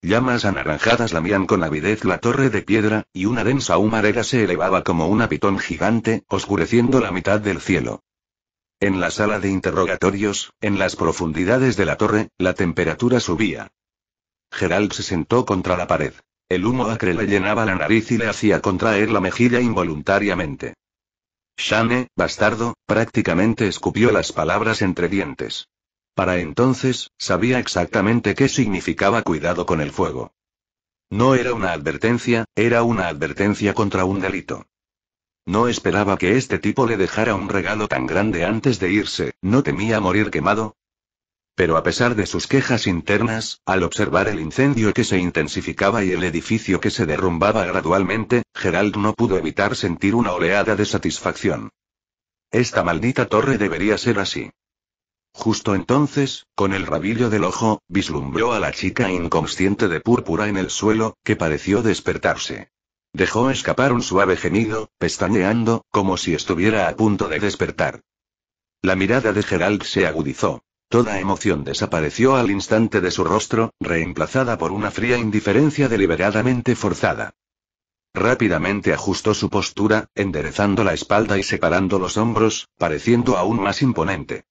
Llamas anaranjadas lamían con avidez la torre de piedra, y una densa humareda se elevaba como una pitón gigante, oscureciendo la mitad del cielo. En la sala de interrogatorios, en las profundidades de la torre, la temperatura subía. Geralt se sentó contra la pared. El humo acre le llenaba la nariz y le hacía contraer la mejilla involuntariamente. Shane, bastardo, prácticamente escupió las palabras entre dientes. Para entonces, sabía exactamente qué significaba cuidado con el fuego. No era una advertencia, era una advertencia contra un delito. No esperaba que este tipo le dejara un regalo tan grande antes de irse, ¿no temía morir quemado? Pero a pesar de sus quejas internas, al observar el incendio que se intensificaba y el edificio que se derrumbaba gradualmente, Geralt no pudo evitar sentir una oleada de satisfacción. Esta maldita torre debería ser así. Justo entonces, con el rabillo del ojo, vislumbró a la chica inconsciente de púrpura en el suelo, que pareció despertarse. Dejó escapar un suave gemido, pestañeando, como si estuviera a punto de despertar. La mirada de Geralt se agudizó. Toda emoción desapareció al instante de su rostro, reemplazada por una fría indiferencia deliberadamente forzada. Rápidamente ajustó su postura, enderezando la espalda y separando los hombros, pareciendo aún más imponente.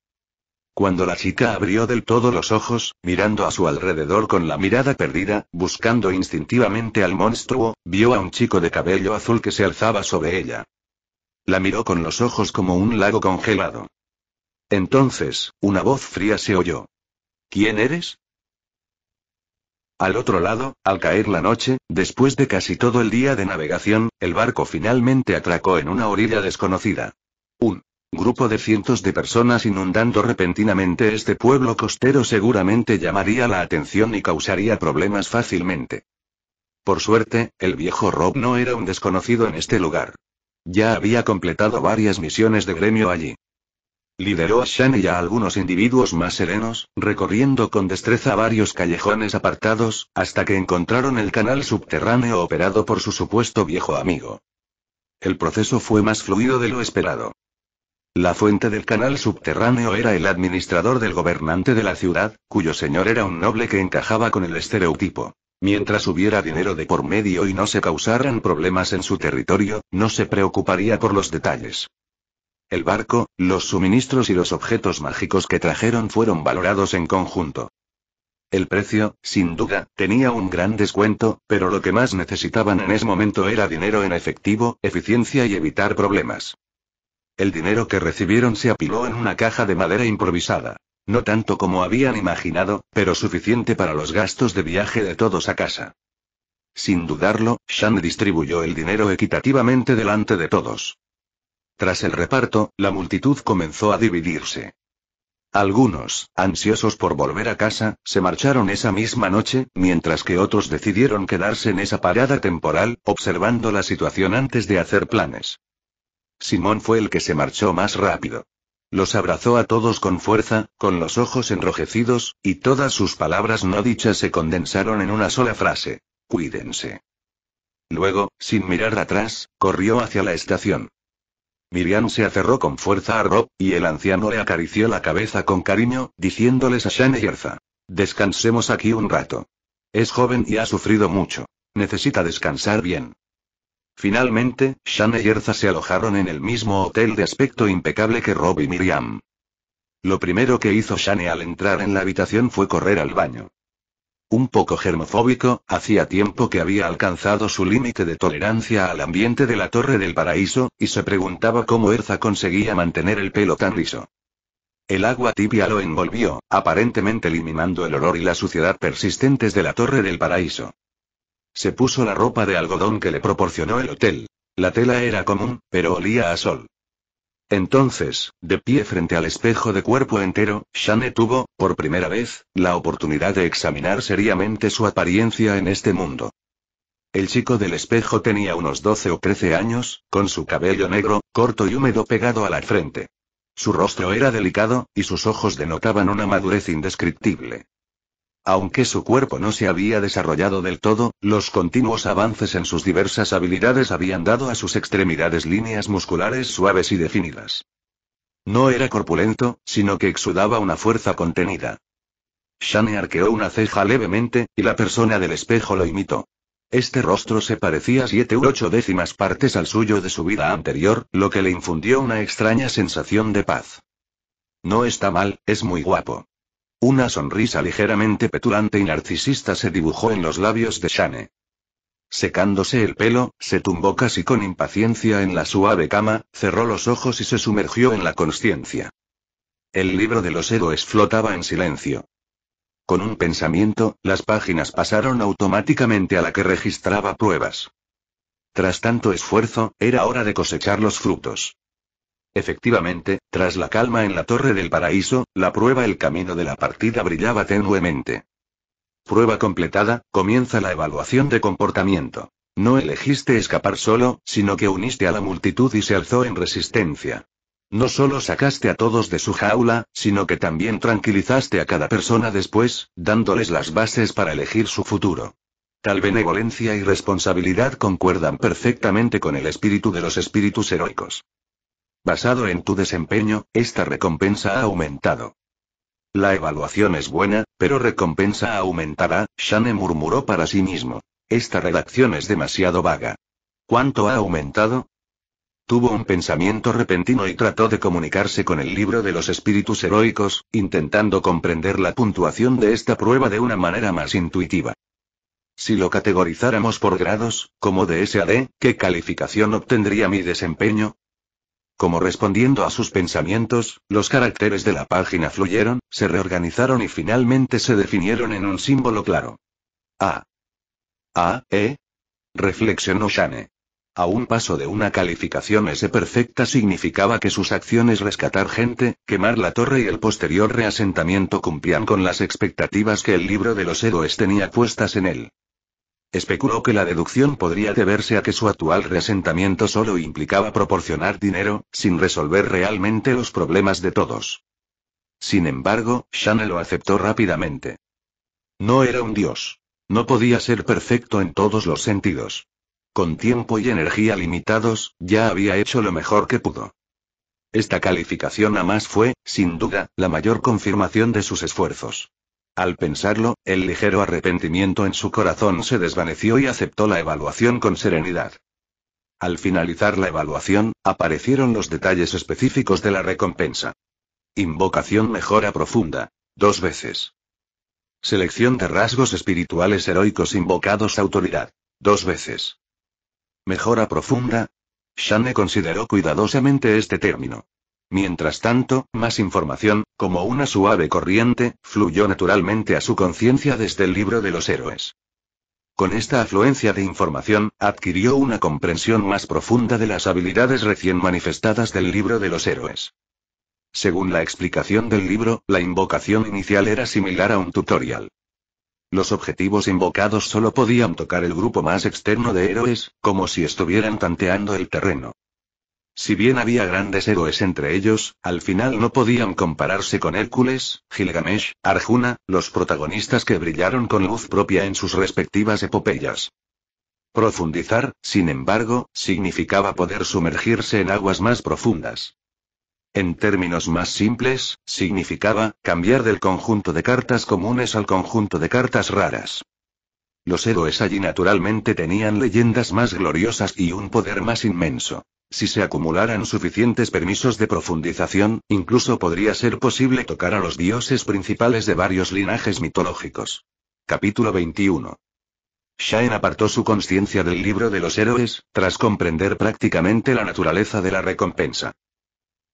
Cuando la chica abrió del todo los ojos, mirando a su alrededor con la mirada perdida, buscando instintivamente al monstruo, vio a un chico de cabello azul que se alzaba sobre ella. La miró con los ojos como un lago congelado. Entonces, una voz fría se oyó. ¿Quién eres? Al otro lado, al caer la noche, después de casi todo el día de navegación, el barco finalmente atracó en una orilla desconocida. Un grupo de cientos de personas inundando repentinamente este pueblo costero seguramente llamaría la atención y causaría problemas fácilmente. Por suerte, el viejo Rob no era un desconocido en este lugar. Ya había completado varias misiones de gremio allí. Lideró a Shane y a algunos individuos más serenos, recorriendo con destreza varios callejones apartados, hasta que encontraron el canal subterráneo operado por su supuesto viejo amigo. El proceso fue más fluido de lo esperado. La fuente del canal subterráneo era el administrador del gobernante de la ciudad, cuyo señor era un noble que encajaba con el estereotipo. Mientras hubiera dinero de por medio y no se causaran problemas en su territorio, no se preocuparía por los detalles. El barco, los suministros y los objetos mágicos que trajeron fueron valorados en conjunto. El precio, sin duda, tenía un gran descuento, pero lo que más necesitaban en ese momento era dinero en efectivo, eficiencia y evitar problemas. El dinero que recibieron se apiló en una caja de madera improvisada. No tanto como habían imaginado, pero suficiente para los gastos de viaje de todos a casa. Sin dudarlo, Shane distribuyó el dinero equitativamente delante de todos. Tras el reparto, la multitud comenzó a dividirse. Algunos, ansiosos por volver a casa, se marcharon esa misma noche, mientras que otros decidieron quedarse en esa parada temporal, observando la situación antes de hacer planes. Simón fue el que se marchó más rápido. Los abrazó a todos con fuerza, con los ojos enrojecidos, y todas sus palabras no dichas se condensaron en una sola frase: cuídense. Luego, sin mirar atrás, corrió hacia la estación. Miriam se aferró con fuerza a Rob, y el anciano le acarició la cabeza con cariño, diciéndoles a Shane y Erza: descansemos aquí un rato. Es joven y ha sufrido mucho. Necesita descansar bien. Finalmente, Shane y Erza se alojaron en el mismo hotel de aspecto impecable que Rob y Miriam. Lo primero que hizo Shane al entrar en la habitación fue correr al baño. Un poco germofóbico, hacía tiempo que había alcanzado su límite de tolerancia al ambiente de la Torre del Paraíso, y se preguntaba cómo Erza conseguía mantener el pelo tan liso. El agua tibia lo envolvió, aparentemente eliminando el olor y la suciedad persistentes de la Torre del Paraíso. Se puso la ropa de algodón que le proporcionó el hotel. La tela era común, pero olía a sol. Entonces, de pie frente al espejo de cuerpo entero, Shane tuvo, por primera vez, la oportunidad de examinar seriamente su apariencia en este mundo. El chico del espejo tenía unos 12 o 13 años, con su cabello negro, corto y húmedo pegado a la frente. Su rostro era delicado, y sus ojos denotaban una madurez indescriptible. Aunque su cuerpo no se había desarrollado del todo, los continuos avances en sus diversas habilidades habían dado a sus extremidades líneas musculares suaves y definidas. No era corpulento, sino que exudaba una fuerza contenida. Shane arqueó una ceja levemente, y la persona del espejo lo imitó. Este rostro se parecía 7 u 8 décimas partes al suyo de su vida anterior, lo que le infundió una extraña sensación de paz. No está mal, es muy guapo. Una sonrisa ligeramente petulante y narcisista se dibujó en los labios de Shane. Secándose el pelo, se tumbó casi con impaciencia en la suave cama, cerró los ojos y se sumergió en la consciencia. El libro de los héroes flotaba en silencio. Con un pensamiento, las páginas pasaron automáticamente a la que registraba pruebas. Tras tanto esfuerzo, era hora de cosechar los frutos. Efectivamente, tras la calma en la Torre del Paraíso, la prueba El camino de la partida brillaba tenuemente. Prueba completada, comienza la evaluación de comportamiento. No elegiste escapar solo, sino que uniste a la multitud y se alzó en resistencia. No solo sacaste a todos de su jaula, sino que también tranquilizaste a cada persona después, dándoles las bases para elegir su futuro. Tal benevolencia y responsabilidad concuerdan perfectamente con el espíritu de los espíritus heroicos. Basado en tu desempeño, esta recompensa ha aumentado. La evaluación es buena, pero recompensa aumentará, Shane murmuró para sí mismo. Esta redacción es demasiado vaga. ¿Cuánto ha aumentado? Tuvo un pensamiento repentino y trató de comunicarse con el libro de los espíritus heroicos, intentando comprender la puntuación de esta prueba de una manera más intuitiva. Si lo categorizáramos por grados, como de S a D, ¿qué calificación obtendría mi desempeño? Como respondiendo a sus pensamientos, los caracteres de la página fluyeron, se reorganizaron y finalmente se definieron en un símbolo claro. A. Reflexionó Shane. A un paso de una calificación S perfecta significaba que sus acciones rescatar gente, quemar la torre y el posterior reasentamiento cumplían con las expectativas que el libro de los héroes tenía puestas en él. Especuló que la deducción podría deberse a que su actual reasentamiento solo implicaba proporcionar dinero, sin resolver realmente los problemas de todos. Sin embargo, Shane lo aceptó rápidamente. No era un dios. No podía ser perfecto en todos los sentidos. Con tiempo y energía limitados, ya había hecho lo mejor que pudo. Esta calificación a más fue, sin duda, la mayor confirmación de sus esfuerzos. Al pensarlo, el ligero arrepentimiento en su corazón se desvaneció y aceptó la evaluación con serenidad. Al finalizar la evaluación, aparecieron los detalles específicos de la recompensa. Invocación mejora profunda. 2 veces. Selección de rasgos espirituales heroicos invocados autoridad. 2 veces. Mejora profunda. Shane consideró cuidadosamente este término. Mientras tanto, más información, como una suave corriente, fluyó naturalmente a su conciencia desde el libro de los héroes. Con esta afluencia de información, adquirió una comprensión más profunda de las habilidades recién manifestadas del libro de los héroes. Según la explicación del libro, la invocación inicial era similar a un tutorial. Los objetivos invocados solo podían tocar el grupo más externo de héroes, como si estuvieran tanteando el terreno. Si bien había grandes héroes entre ellos, al final no podían compararse con Hércules, Gilgamesh, Arjuna, los protagonistas que brillaron con luz propia en sus respectivas epopeyas. Profundizar, sin embargo, significaba poder sumergirse en aguas más profundas. En términos más simples, significaba cambiar del conjunto de cartas comunes al conjunto de cartas raras. Los héroes allí naturalmente tenían leyendas más gloriosas y un poder más inmenso. Si se acumularan suficientes permisos de profundización, incluso podría ser posible tocar a los dioses principales de varios linajes mitológicos. Capítulo 21. Shane apartó su conciencia del libro de los héroes, tras comprender prácticamente la naturaleza de la recompensa.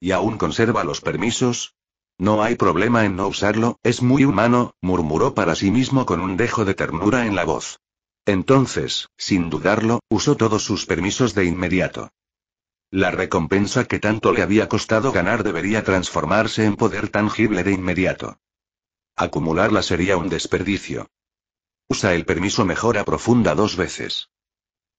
¿Y aún conserva los permisos? No hay problema en no usarlo, es muy humano, murmuró para sí mismo con un dejo de ternura en la voz. Entonces, sin dudarlo, usó todos sus permisos de inmediato. La recompensa que tanto le había costado ganar debería transformarse en poder tangible de inmediato. Acumularla sería un desperdicio. Usa el permiso mejora profunda 2 veces.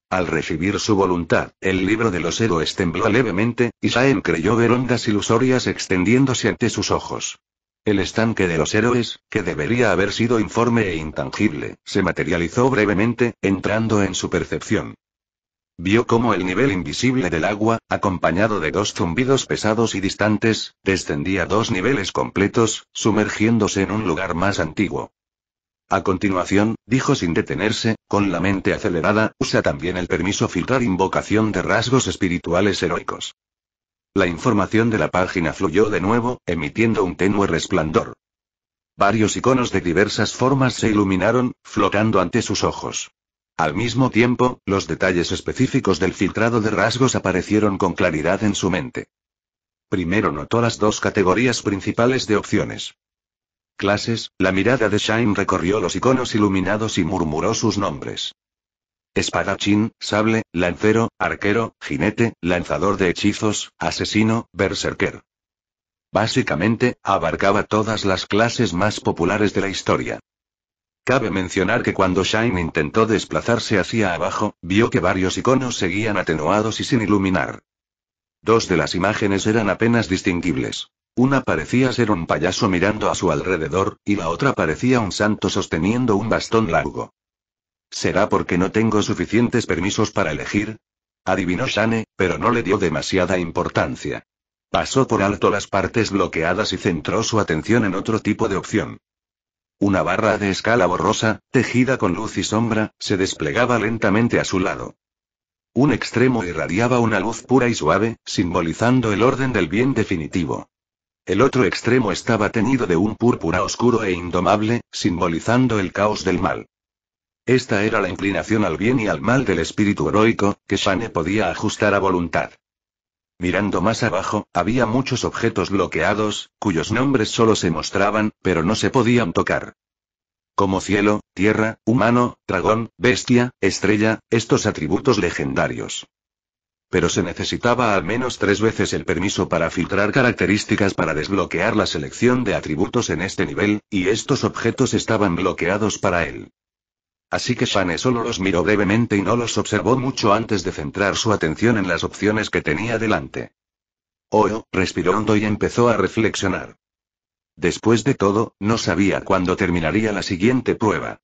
Al recibir su voluntad, el libro de los héroes tembló levemente, y Shane creyó ver ondas ilusorias extendiéndose ante sus ojos. El estanque de los héroes, que debería haber sido informe e intangible, se materializó brevemente, entrando en su percepción. Vio cómo el nivel invisible del agua, acompañado de 2 zumbidos pesados y distantes, descendía 2 niveles completos, sumergiéndose en un lugar más antiguo. A continuación, dijo sin detenerse, con la mente acelerada, usa también el permiso filtrar invocación de rasgos espirituales heroicos. La información de la página fluyó de nuevo, emitiendo un tenue resplandor. Varios iconos de diversas formas se iluminaron, flotando ante sus ojos. Al mismo tiempo, los detalles específicos del filtrado de rasgos aparecieron con claridad en su mente. Primero notó las 2 categorías principales de opciones. Clases, la mirada de Shane recorrió los iconos iluminados y murmuró sus nombres. Espadachín, sable, lancero, arquero, jinete, lanzador de hechizos, asesino, berserker. Básicamente, abarcaba todas las clases más populares de la historia. Cabe mencionar que cuando Shane intentó desplazarse hacia abajo, vio que varios iconos seguían atenuados y sin iluminar. 2 de las imágenes eran apenas distinguibles. Una parecía ser un payaso mirando a su alrededor, y la otra parecía un santo sosteniendo un bastón largo. ¿Será porque no tengo suficientes permisos para elegir? Adivinó Shane, pero no le dio demasiada importancia. Pasó por alto las partes bloqueadas y centró su atención en otro tipo de opción. Una barra de escala borrosa, tejida con luz y sombra, se desplegaba lentamente a su lado. Un extremo irradiaba una luz pura y suave, simbolizando el orden del bien definitivo. El otro extremo estaba teñido de un púrpura oscuro e indomable, simbolizando el caos del mal. Esta era la inclinación al bien y al mal del espíritu heroico, que Shane podía ajustar a voluntad. Mirando más abajo, había muchos objetos bloqueados, cuyos nombres solo se mostraban, pero no se podían tocar. Como cielo, tierra, humano, dragón, bestia, estrella, estos atributos legendarios. Pero se necesitaba al menos 3 veces el permiso para filtrar características para desbloquear la selección de atributos en este nivel, y estos objetos estaban bloqueados para él. Así que Shane solo los miró brevemente y no los observó mucho antes de centrar su atención en las opciones que tenía delante. Respiró hondo y empezó a reflexionar. Después de todo, no sabía cuándo terminaría la siguiente prueba.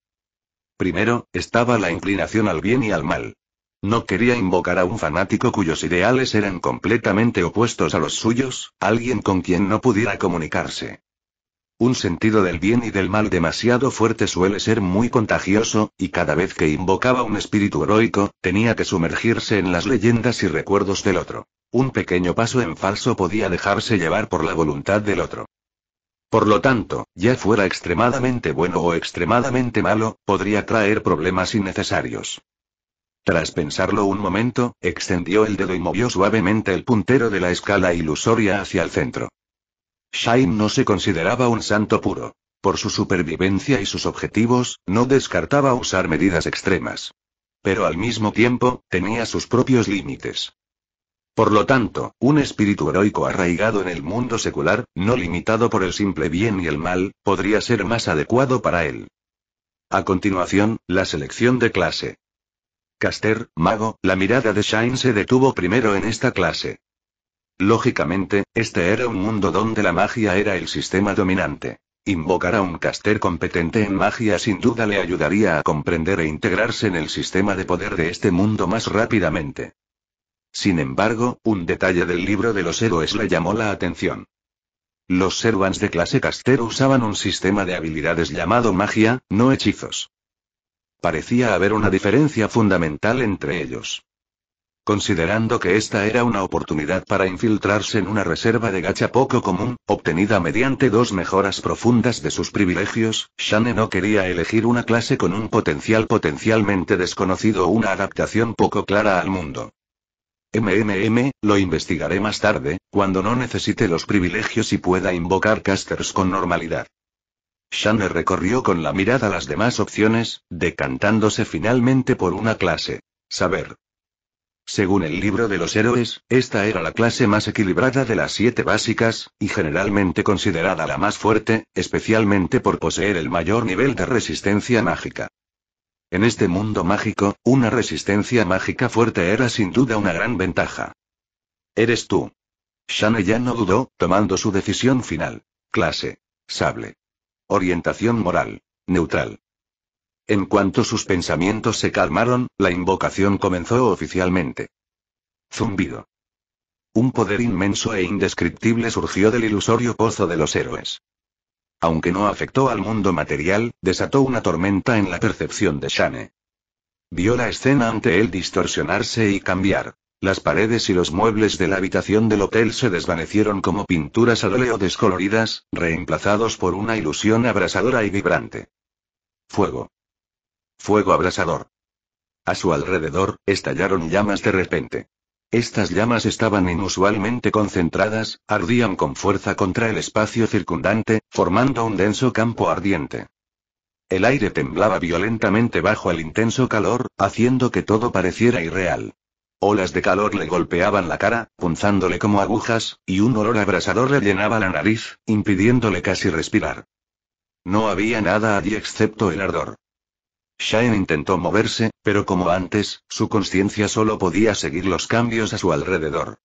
Primero, estaba la inclinación al bien y al mal. No quería invocar a un fanático cuyos ideales eran completamente opuestos a los suyos, alguien con quien no pudiera comunicarse. Un sentido del bien y del mal demasiado fuerte suele ser muy contagioso, y cada vez que invocaba un espíritu heroico, tenía que sumergirse en las leyendas y recuerdos del otro. Un pequeño paso en falso podía dejarse llevar por la voluntad del otro. Por lo tanto, ya fuera extremadamente bueno o extremadamente malo, podría traer problemas innecesarios. Tras pensarlo un momento, extendió el dedo y movió suavemente el puntero de la escala ilusoria hacia el centro. Shane no se consideraba un santo puro. Por su supervivencia y sus objetivos, no descartaba usar medidas extremas. Pero al mismo tiempo, tenía sus propios límites. Por lo tanto, un espíritu heroico arraigado en el mundo secular, no limitado por el simple bien y el mal, podría ser más adecuado para él. A continuación, la selección de clase. Caster, mago. La mirada de Shane se detuvo primero en esta clase. Lógicamente, este era un mundo donde la magia era el sistema dominante. Invocar a un caster competente en magia sin duda le ayudaría a comprender e integrarse en el sistema de poder de este mundo más rápidamente. Sin embargo, un detalle del libro de los héroes le llamó la atención. Los Servants de clase caster usaban un sistema de habilidades llamado magia, no hechizos. Parecía haber una diferencia fundamental entre ellos. Considerando que esta era una oportunidad para infiltrarse en una reserva de gacha poco común, obtenida mediante 2 mejoras profundas de sus privilegios, Shane no quería elegir una clase con un potencial potencialmente desconocido o una adaptación poco clara al mundo. Lo investigaré más tarde, cuando no necesite los privilegios y pueda invocar casters con normalidad. Shane recorrió con la mirada las demás opciones, decantándose finalmente por una clase. Saber. Según el libro de los héroes, esta era la clase más equilibrada de las 7 básicas, y generalmente considerada la más fuerte, especialmente por poseer el mayor nivel de resistencia mágica. En este mundo mágico, una resistencia mágica fuerte era sin duda una gran ventaja. Eres tú. Shane ya no dudó, tomando su decisión final. Clase. Sable. Orientación moral. Neutral. En cuanto sus pensamientos se calmaron, la invocación comenzó oficialmente. Zumbido. Un poder inmenso e indescriptible surgió del ilusorio pozo de los héroes. Aunque no afectó al mundo material, desató una tormenta en la percepción de Shane. Vio la escena ante él distorsionarse y cambiar. Las paredes y los muebles de la habitación del hotel se desvanecieron como pinturas al óleo descoloridas, reemplazados por una ilusión abrasadora y vibrante. Fuego. Fuego abrasador. A su alrededor, estallaron llamas de repente. Estas llamas estaban inusualmente concentradas, ardían con fuerza contra el espacio circundante, formando un denso campo ardiente. El aire temblaba violentamente bajo el intenso calor, haciendo que todo pareciera irreal. Olas de calor le golpeaban la cara, punzándole como agujas, y un olor abrasador le llenaba la nariz, impidiéndole casi respirar. No había nada allí excepto el ardor. Shane intentó moverse, pero como antes, su conciencia solo podía seguir los cambios a su alrededor.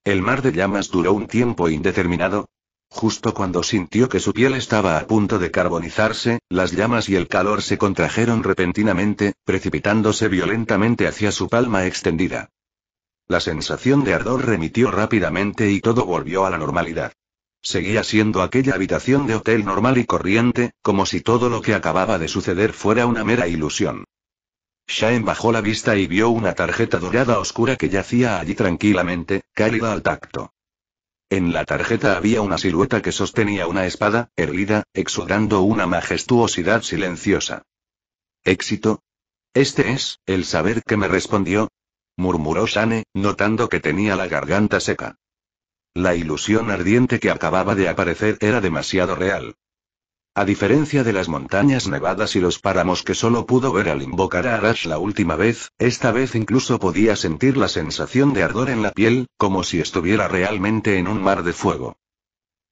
El mar de llamas duró un tiempo indeterminado. Justo cuando sintió que su piel estaba a punto de carbonizarse, las llamas y el calor se contrajeron repentinamente, precipitándose violentamente hacia su palma extendida. La sensación de ardor remitió rápidamente y todo volvió a la normalidad. Seguía siendo aquella habitación de hotel normal y corriente, como si todo lo que acababa de suceder fuera una mera ilusión. Shaen bajó la vista y vio una tarjeta dorada oscura que yacía allí tranquilamente, cálida al tacto. En la tarjeta había una silueta que sostenía una espada, erguida, exudando una majestuosidad silenciosa. ¿Éxito? Este es, el saber que me respondió, murmuró Shane, notando que tenía la garganta seca. La ilusión ardiente que acababa de aparecer era demasiado real. A diferencia de las montañas nevadas y los páramos que solo pudo ver al invocar a Arash la última vez, esta vez incluso podía sentir la sensación de ardor en la piel, como si estuviera realmente en un mar de fuego.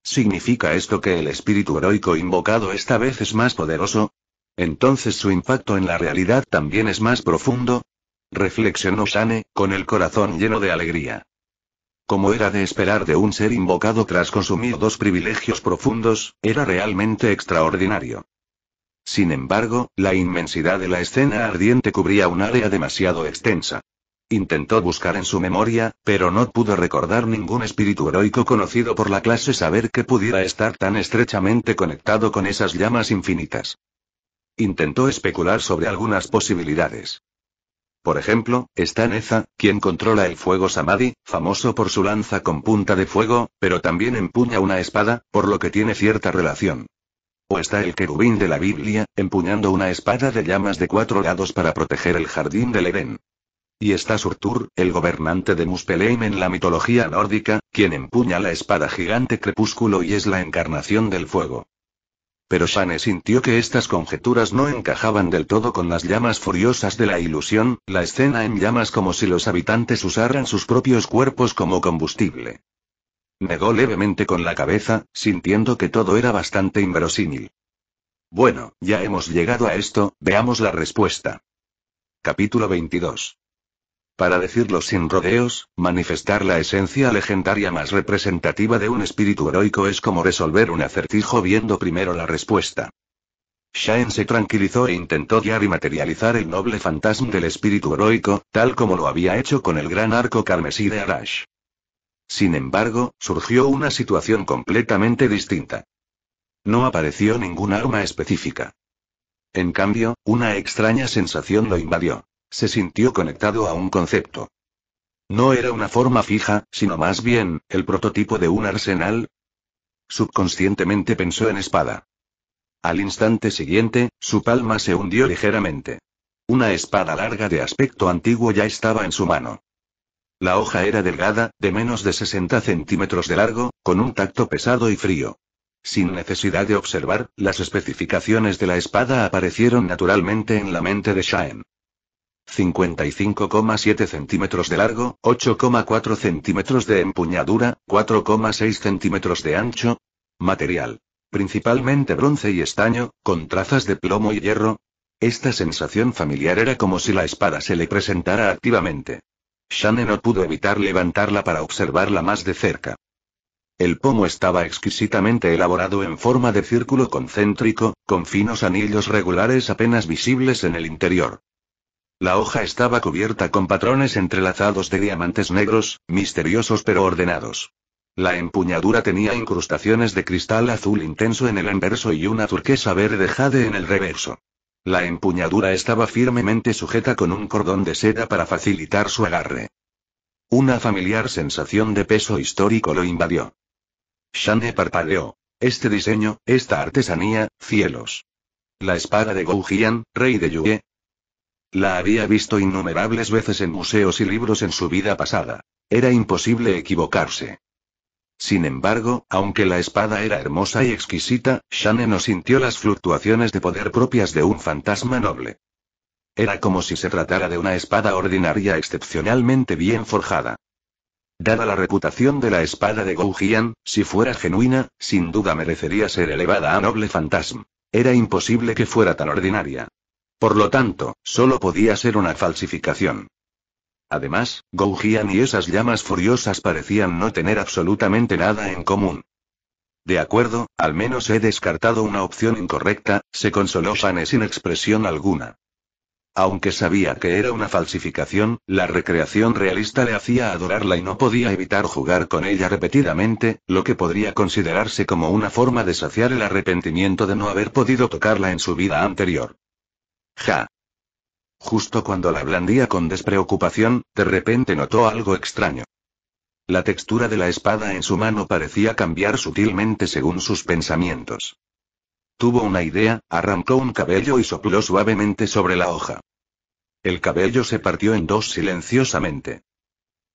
¿Significa esto que el espíritu heroico invocado esta vez es más poderoso? ¿Entonces su impacto en la realidad también es más profundo? Reflexionó Shane, con el corazón lleno de alegría. Como era de esperar de un ser invocado tras consumir dos privilegios profundos, era realmente extraordinario. Sin embargo, la inmensidad de la escena ardiente cubría un área demasiado extensa. Intentó buscar en su memoria, pero no pudo recordar ningún espíritu heroico conocido por la clase saber que pudiera estar tan estrechamente conectado con esas llamas infinitas. Intentó especular sobre algunas posibilidades. Por ejemplo, está Neza, quien controla el fuego Samadhi, famoso por su lanza con punta de fuego, pero también empuña una espada, por lo que tiene cierta relación. O está el querubín de la Biblia, empuñando una espada de llamas de 4 lados para proteger el jardín del Edén. Y está Surtur, el gobernante de Muspelheim en la mitología nórdica, quien empuña la espada gigante Crepúsculo y es la encarnación del fuego. Pero Shane sintió que estas conjeturas no encajaban del todo con las llamas furiosas de la ilusión, la escena en llamas como si los habitantes usaran sus propios cuerpos como combustible. Negó levemente con la cabeza, sintiendo que todo era bastante inverosímil. Bueno, ya hemos llegado a esto, veamos la respuesta. Capítulo 22. Para decirlo sin rodeos, manifestar la esencia legendaria más representativa de un espíritu heroico es como resolver un acertijo viendo primero la respuesta. Shaen se tranquilizó e intentó guiar y materializar el noble fantasma del espíritu heroico, tal como lo había hecho con el gran arco carmesí de Arash. Sin embargo, surgió una situación completamente distinta. No apareció ningún arma específica. En cambio, una extraña sensación lo invadió. Se sintió conectado a un concepto. No era una forma fija, sino más bien, el prototipo de un arsenal. Subconscientemente pensó en espada. Al instante siguiente, su palma se hundió ligeramente. Una espada larga de aspecto antiguo ya estaba en su mano. La hoja era delgada, de menos de 60 centímetros de largo, con un tacto pesado y frío. Sin necesidad de observar, las especificaciones de la espada aparecieron naturalmente en la mente de Shaen. 55,7 centímetros de largo, 8,4 centímetros de empuñadura, 4,6 centímetros de ancho. Material. Principalmente bronce y estaño, con trazas de plomo y hierro. Esta sensación familiar era como si la espada se le presentara activamente. Shane no pudo evitar levantarla para observarla más de cerca. El pomo estaba exquisitamente elaborado en forma de círculo concéntrico, con finos anillos regulares apenas visibles en el interior. La hoja estaba cubierta con patrones entrelazados de diamantes negros, misteriosos pero ordenados. La empuñadura tenía incrustaciones de cristal azul intenso en el anverso y una turquesa verde jade en el reverso. La empuñadura estaba firmemente sujeta con un cordón de seda para facilitar su agarre. Una familiar sensación de peso histórico lo invadió. Shane parpadeó. Este diseño, esta artesanía, cielos. La espada de Goujian, rey de Yue. La había visto innumerables veces en museos y libros en su vida pasada. Era imposible equivocarse. Sin embargo, aunque la espada era hermosa y exquisita, Shane no sintió las fluctuaciones de poder propias de un fantasma noble. Era como si se tratara de una espada ordinaria excepcionalmente bien forjada. Dada la reputación de la espada de Goujian, si fuera genuina, sin duda merecería ser elevada a noble fantasma. Era imposible que fuera tan ordinaria. Por lo tanto, solo podía ser una falsificación. Además, Goujian y esas llamas furiosas parecían no tener absolutamente nada en común. De acuerdo, al menos he descartado una opción incorrecta, se consoló Shane sin expresión alguna. Aunque sabía que era una falsificación, la recreación realista le hacía adorarla y no podía evitar jugar con ella repetidamente, lo que podría considerarse como una forma de saciar el arrepentimiento de no haber podido tocarla en su vida anterior. Ja. Justo cuando la blandía con despreocupación, de repente notó algo extraño. La textura de la espada en su mano parecía cambiar sutilmente según sus pensamientos. Tuvo una idea, arrancó un cabello y sopló suavemente sobre la hoja. El cabello se partió en dos silenciosamente.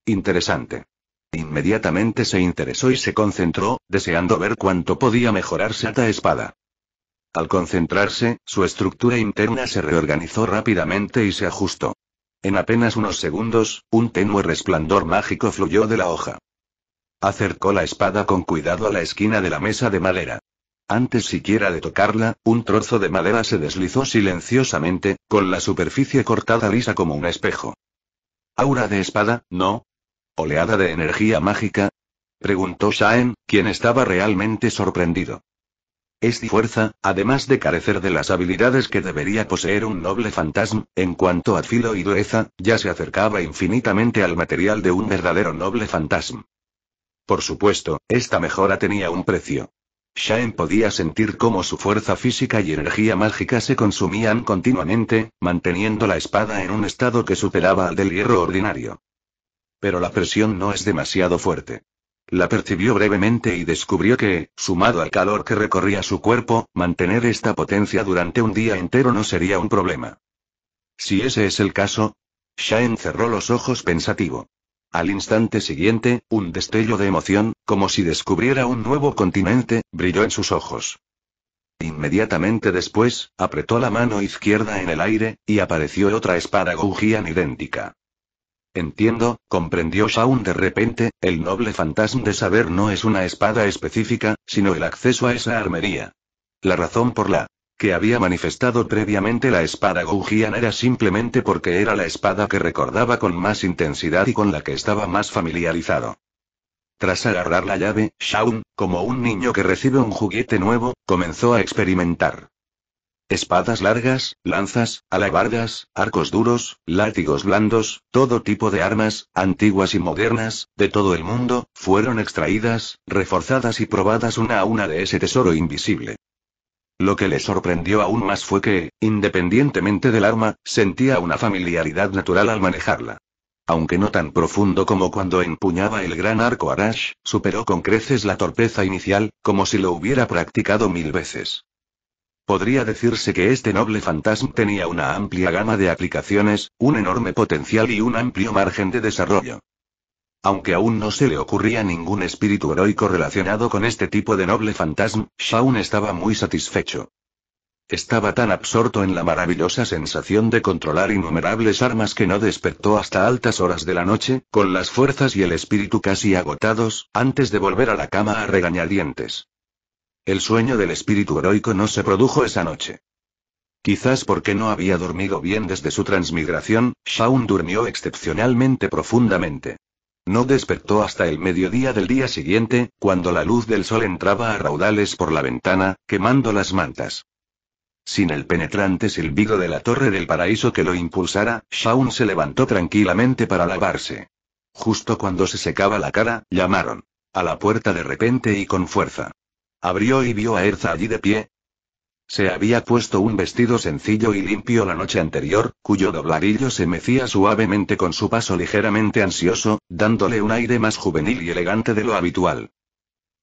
Interesante. Inmediatamente se interesó y se concentró, deseando ver cuánto podía mejorarse esta espada. Al concentrarse, su estructura interna se reorganizó rápidamente y se ajustó. En apenas unos segundos, un tenue resplandor mágico fluyó de la hoja. Acercó la espada con cuidado a la esquina de la mesa de madera. Antes siquiera de tocarla, un trozo de madera se deslizó silenciosamente, con la superficie cortada lisa como un espejo. ¿Aura de espada, no? ¿Oleada de energía mágica? Preguntó Shaen, quien estaba realmente sorprendido. Es de fuerza, además de carecer de las habilidades que debería poseer un noble fantasma, en cuanto a filo y dureza, ya se acercaba infinitamente al material de un verdadero noble fantasma. Por supuesto, esta mejora tenía un precio. Shaen podía sentir cómo su fuerza física y energía mágica se consumían continuamente, manteniendo la espada en un estado que superaba al del hierro ordinario. Pero la presión no es demasiado fuerte. La percibió brevemente y descubrió que, sumado al calor que recorría su cuerpo, mantener esta potencia durante un día entero no sería un problema. Si ese es el caso, Shaen cerró los ojos pensativo. Al instante siguiente, un destello de emoción, como si descubriera un nuevo continente, brilló en sus ojos. Inmediatamente después, apretó la mano izquierda en el aire, y apareció otra espada Goujian idéntica. Entiendo, comprendió Shaun de repente, el noble fantasma de saber no es una espada específica, sino el acceso a esa armería. La razón por la que había manifestado previamente la espada Goujian era simplemente porque era la espada que recordaba con más intensidad y con la que estaba más familiarizado. Tras agarrar la llave, Shaun, como un niño que recibe un juguete nuevo, comenzó a experimentar. Espadas largas, lanzas, alabardas, arcos duros, látigos blandos, todo tipo de armas, antiguas y modernas, de todo el mundo, fueron extraídas, reforzadas y probadas una a una de ese tesoro invisible. Lo que le sorprendió aún más fue que, independientemente del arma, sentía una familiaridad natural al manejarla. Aunque no tan profundo como cuando empuñaba el gran arco Arash, superó con creces la torpeza inicial, como si lo hubiera practicado 1000 veces. Podría decirse que este noble fantasma tenía una amplia gama de aplicaciones, un enorme potencial y un amplio margen de desarrollo. Aunque aún no se le ocurría ningún espíritu heroico relacionado con este tipo de noble fantasma, Shaun estaba muy satisfecho. Estaba tan absorto en la maravillosa sensación de controlar innumerables armas que no despertó hasta altas horas de la noche, con las fuerzas y el espíritu casi agotados, antes de volver a la cama a regañadientes. El sueño del espíritu heroico no se produjo esa noche. Quizás porque no había dormido bien desde su transmigración, Shaun durmió excepcionalmente profundamente. No despertó hasta el mediodía del día siguiente, cuando la luz del sol entraba a raudales por la ventana, quemando las mantas. Sin el penetrante silbido de la torre del paraíso que lo impulsara, Shaun se levantó tranquilamente para lavarse. Justo cuando se secaba la cara, llamaron a la puerta de repente y con fuerza. Abrió y vio a Erza allí de pie. Se había puesto un vestido sencillo y limpio la noche anterior, cuyo dobladillo se mecía suavemente con su paso ligeramente ansioso, dándole un aire más juvenil y elegante de lo habitual.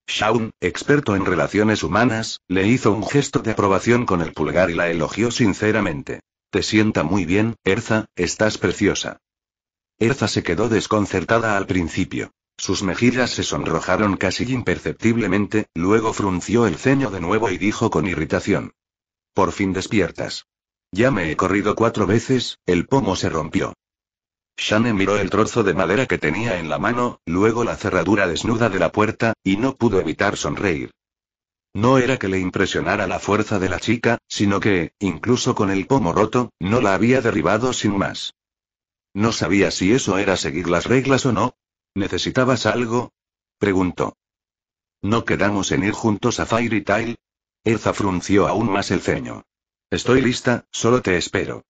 Shaun, experto en relaciones humanas, le hizo un gesto de aprobación con el pulgar y la elogió sinceramente. Te sienta muy bien, Erza, estás preciosa. Erza se quedó desconcertada al principio. Sus mejillas se sonrojaron casi imperceptiblemente, luego frunció el ceño de nuevo y dijo con irritación. Por fin despiertas. Ya me he corrido 4 veces, el pomo se rompió. Shane miró el trozo de madera que tenía en la mano, luego la cerradura desnuda de la puerta, y no pudo evitar sonreír. No era que le impresionara la fuerza de la chica, sino que, incluso con el pomo roto, no la había derribado sin más. No sabía si eso era seguir las reglas o no. ¿Necesitabas algo? Preguntó. ¿No quedamos en ir juntos a Fairy Tail? Erza frunció aún más el ceño. Estoy lista, solo te espero.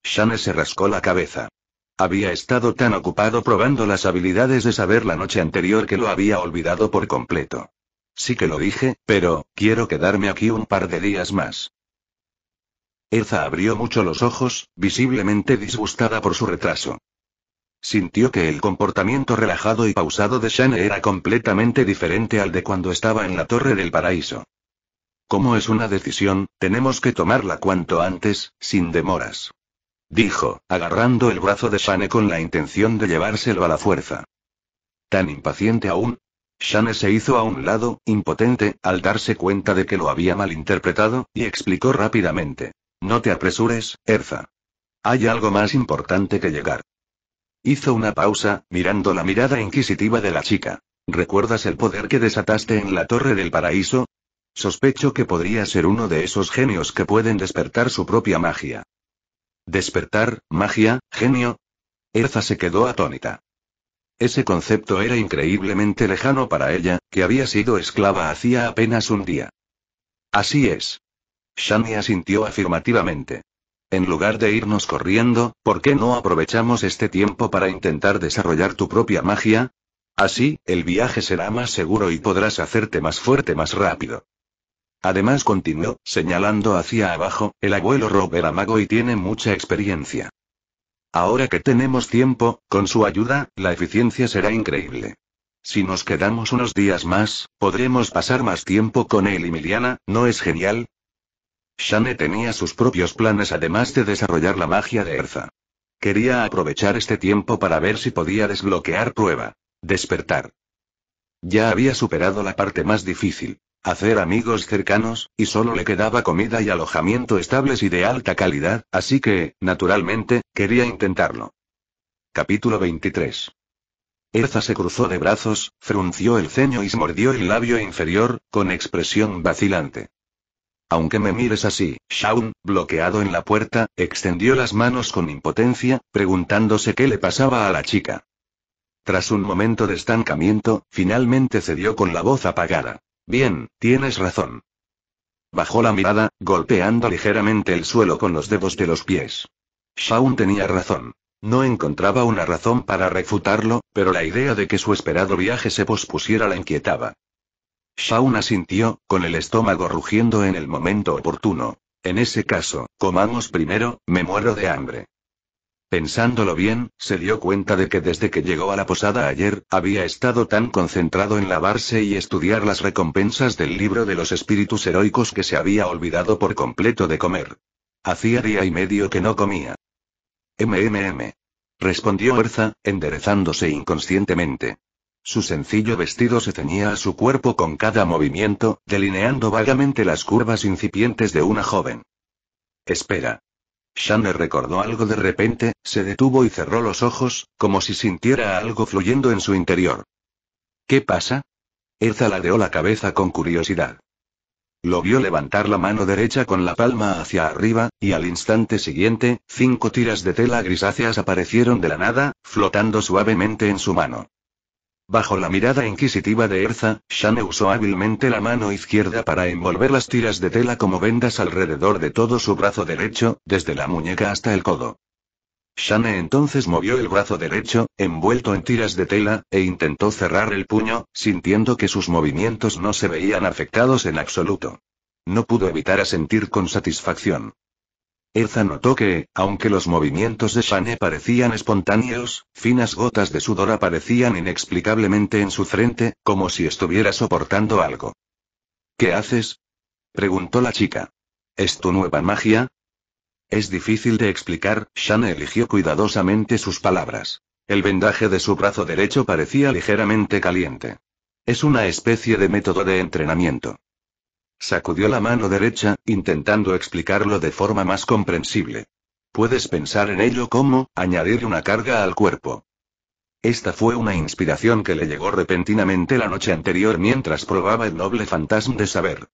Shane se rascó la cabeza. Había estado tan ocupado probando las habilidades de saber la noche anterior que lo había olvidado por completo. Sí que lo dije, pero quiero quedarme aquí un par de días más. Erza abrió mucho los ojos, visiblemente disgustada por su retraso. Sintió que el comportamiento relajado y pausado de Shane era completamente diferente al de cuando estaba en la Torre del Paraíso. Como es una decisión, tenemos que tomarla cuanto antes, sin demoras. Dijo, agarrando el brazo de Shane con la intención de llevárselo a la fuerza. ¿Tan impaciente aún? Shane se hizo a un lado, impotente, al darse cuenta de que lo había malinterpretado, y explicó rápidamente. No te apresures, Erza. Hay algo más importante que llegar. Hizo una pausa, mirando la mirada inquisitiva de la chica. ¿Recuerdas el poder que desataste en la Torre del Paraíso? Sospecho que podría ser uno de esos genios que pueden despertar su propia magia. ¿Despertar, magia, genio? Erza se quedó atónita. Ese concepto era increíblemente lejano para ella, que había sido esclava hacía apenas un día. Así es. Shani asintió afirmativamente. En lugar de irnos corriendo, ¿por qué no aprovechamos este tiempo para intentar desarrollar tu propia magia? Así, el viaje será más seguro y podrás hacerte más fuerte más rápido. Además continuó, señalando hacia abajo, el abuelo Rob era mago y tiene mucha experiencia. Ahora que tenemos tiempo, con su ayuda, la eficiencia será increíble. Si nos quedamos unos días más, podremos pasar más tiempo con él y Miliana, ¿no es genial? Shane tenía sus propios planes además de desarrollar la magia de Erza. Quería aprovechar este tiempo para ver si podía desbloquear prueba. Despertar. Ya había superado la parte más difícil. Hacer amigos cercanos, y solo le quedaba comida y alojamiento estables y de alta calidad, así que, naturalmente, quería intentarlo. Capítulo 23. Erza se cruzó de brazos, frunció el ceño y se mordió el labio inferior, con expresión vacilante. Aunque me mires así, Shaun, bloqueado en la puerta, extendió las manos con impotencia, preguntándose qué le pasaba a la chica. Tras un momento de estancamiento, finalmente cedió con la voz apagada. Bien, tienes razón. Bajó la mirada, golpeando ligeramente el suelo con los dedos de los pies. Shaun tenía razón. No encontraba una razón para refutarlo, pero la idea de que su esperado viaje se pospusiera la inquietaba. Shaun asintió, con el estómago rugiendo en el momento oportuno. En ese caso, comamos primero, me muero de hambre. Pensándolo bien, se dio cuenta de que desde que llegó a la posada ayer, había estado tan concentrado en lavarse y estudiar las recompensas del libro de los espíritus heroicos que se había olvidado por completo de comer. Hacía día y medio que no comía. Respondió Erza, enderezándose inconscientemente. Su sencillo vestido se ceñía a su cuerpo con cada movimiento, delineando vagamente las curvas incipientes de una joven. Espera. Shane recordó algo de repente, se detuvo y cerró los ojos, como si sintiera algo fluyendo en su interior. ¿Qué pasa? Erza ladeó la cabeza con curiosidad. Lo vio levantar la mano derecha con la palma hacia arriba, y al instante siguiente, 5 tiras de tela grisáceas aparecieron de la nada, flotando suavemente en su mano. Bajo la mirada inquisitiva de Erza, Shane usó hábilmente la mano izquierda para envolver las tiras de tela como vendas alrededor de todo su brazo derecho, desde la muñeca hasta el codo. Shane entonces movió el brazo derecho, envuelto en tiras de tela, e intentó cerrar el puño, sintiendo que sus movimientos no se veían afectados en absoluto. No pudo evitar asentir con satisfacción. Erza notó que, aunque los movimientos de Shane parecían espontáneos, finas gotas de sudor aparecían inexplicablemente en su frente, como si estuviera soportando algo. ¿Qué haces? Preguntó la chica. ¿Es tu nueva magia? Es difícil de explicar, Shane eligió cuidadosamente sus palabras. El vendaje de su brazo derecho parecía ligeramente caliente. Es una especie de método de entrenamiento. Sacudió la mano derecha, intentando explicarlo de forma más comprensible. Puedes pensar en ello como, añadir una carga al cuerpo. Esta fue una inspiración que le llegó repentinamente la noche anterior mientras probaba el noble fantasma de saber.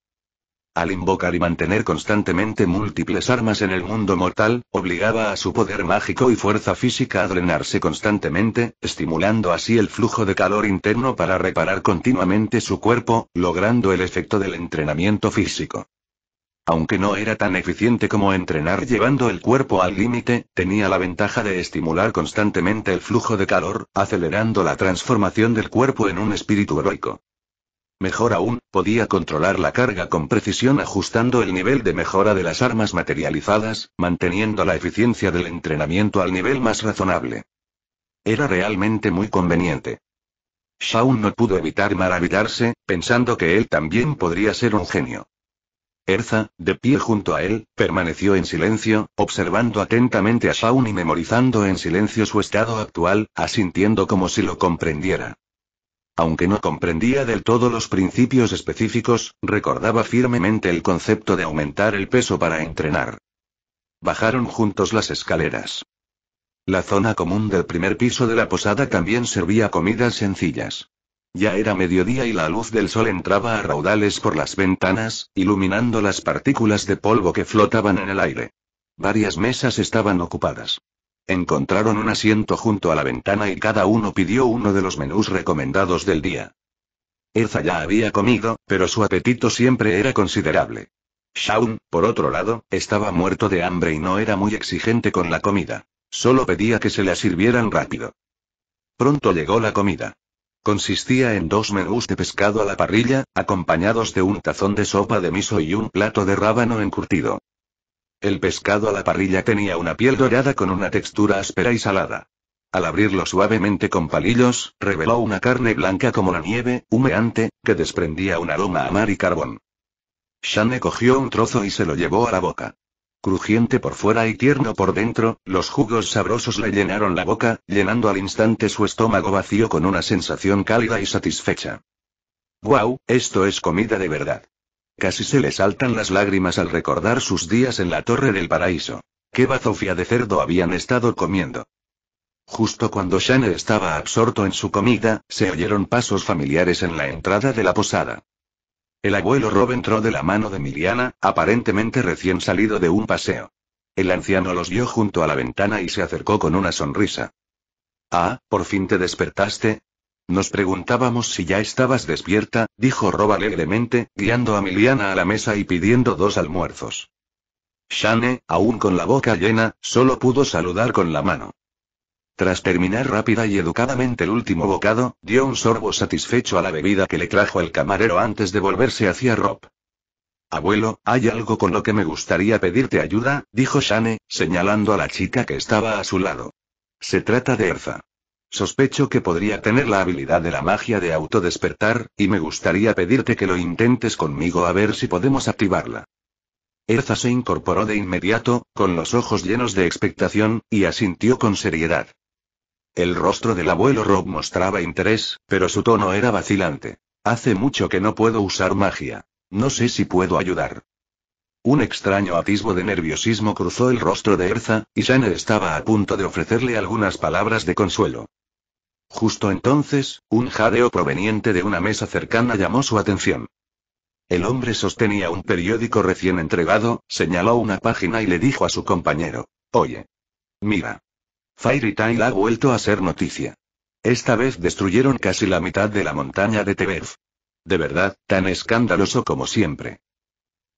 Al invocar y mantener constantemente múltiples armas en el mundo mortal, obligaba a su poder mágico y fuerza física a drenarse constantemente, estimulando así el flujo de calor interno para reparar continuamente su cuerpo, logrando el efecto del entrenamiento físico. Aunque no era tan eficiente como entrenar llevando el cuerpo al límite, tenía la ventaja de estimular constantemente el flujo de calor, acelerando la transformación del cuerpo en un espíritu heroico. Mejor aún, podía controlar la carga con precisión ajustando el nivel de mejora de las armas materializadas, manteniendo la eficiencia del entrenamiento al nivel más razonable. Era realmente muy conveniente. Shaun no pudo evitar maravillarse, pensando que él también podría ser un genio. Erza, de pie junto a él, permaneció en silencio, observando atentamente a Shaun y memorizando en silencio su estado actual, asintiendo como si lo comprendiera. Aunque no comprendía del todo los principios específicos, recordaba firmemente el concepto de aumentar el peso para entrenar. Bajaron juntos las escaleras. La zona común del primer piso de la posada también servía comidas sencillas. Ya era mediodía y la luz del sol entraba a raudales por las ventanas, iluminando las partículas de polvo que flotaban en el aire. Varias mesas estaban ocupadas. Encontraron un asiento junto a la ventana y cada uno pidió uno de los menús recomendados del día. Erza ya había comido, pero su apetito siempre era considerable. Shaun, por otro lado, estaba muerto de hambre y no era muy exigente con la comida. Solo pedía que se la sirvieran rápido. Pronto llegó la comida. Consistía en 2 menús de pescado a la parrilla, acompañados de un tazón de sopa de miso y un plato de rábano encurtido. El pescado a la parrilla tenía una piel dorada con una textura áspera y salada. Al abrirlo suavemente con palillos, reveló una carne blanca como la nieve, humeante, que desprendía un aroma a mar y carbón. Shane cogió un trozo y se lo llevó a la boca. Crujiente por fuera y tierno por dentro, los jugos sabrosos le llenaron la boca, llenando al instante su estómago vacío con una sensación cálida y satisfecha. ¡Guau! Esto es comida de verdad. Casi se le saltan las lágrimas al recordar sus días en la Torre del Paraíso. ¡Qué bazofia de cerdo habían estado comiendo! Justo cuando Shane estaba absorto en su comida, se oyeron pasos familiares en la entrada de la posada. El abuelo Rob entró de la mano de Miliana, aparentemente recién salido de un paseo. El anciano los vio junto a la ventana y se acercó con una sonrisa. «Ah, ¿por fin te despertaste? Nos preguntábamos si ya estabas despierta», dijo Rob alegremente, guiando a Miliana a la mesa y pidiendo 2 almuerzos. Shane, aún con la boca llena, solo pudo saludar con la mano. Tras terminar rápida y educadamente el último bocado, dio un sorbo satisfecho a la bebida que le trajo el camarero antes de volverse hacia Rob. «Abuelo, hay algo con lo que me gustaría pedirte ayuda», dijo Shane, señalando a la chica que estaba a su lado. «Se trata de Erza. Sospecho que podría tener la habilidad de la magia de autodespertar, y me gustaría pedirte que lo intentes conmigo a ver si podemos activarla». Erza se incorporó de inmediato, con los ojos llenos de expectación, y asintió con seriedad. El rostro del abuelo Rob mostraba interés, pero su tono era vacilante. «Hace mucho que no puedo usar magia. No sé si puedo ayudar». Un extraño atisbo de nerviosismo cruzó el rostro de Erza, y Shane estaba a punto de ofrecerle algunas palabras de consuelo. Justo entonces, un jadeo proveniente de una mesa cercana llamó su atención. El hombre sostenía un periódico recién entregado, señaló una página y le dijo a su compañero: «Oye. Mira. Fairy Tail ha vuelto a ser noticia. Esta vez destruyeron casi la mitad de la montaña de Teberf. De verdad, tan escandaloso como siempre».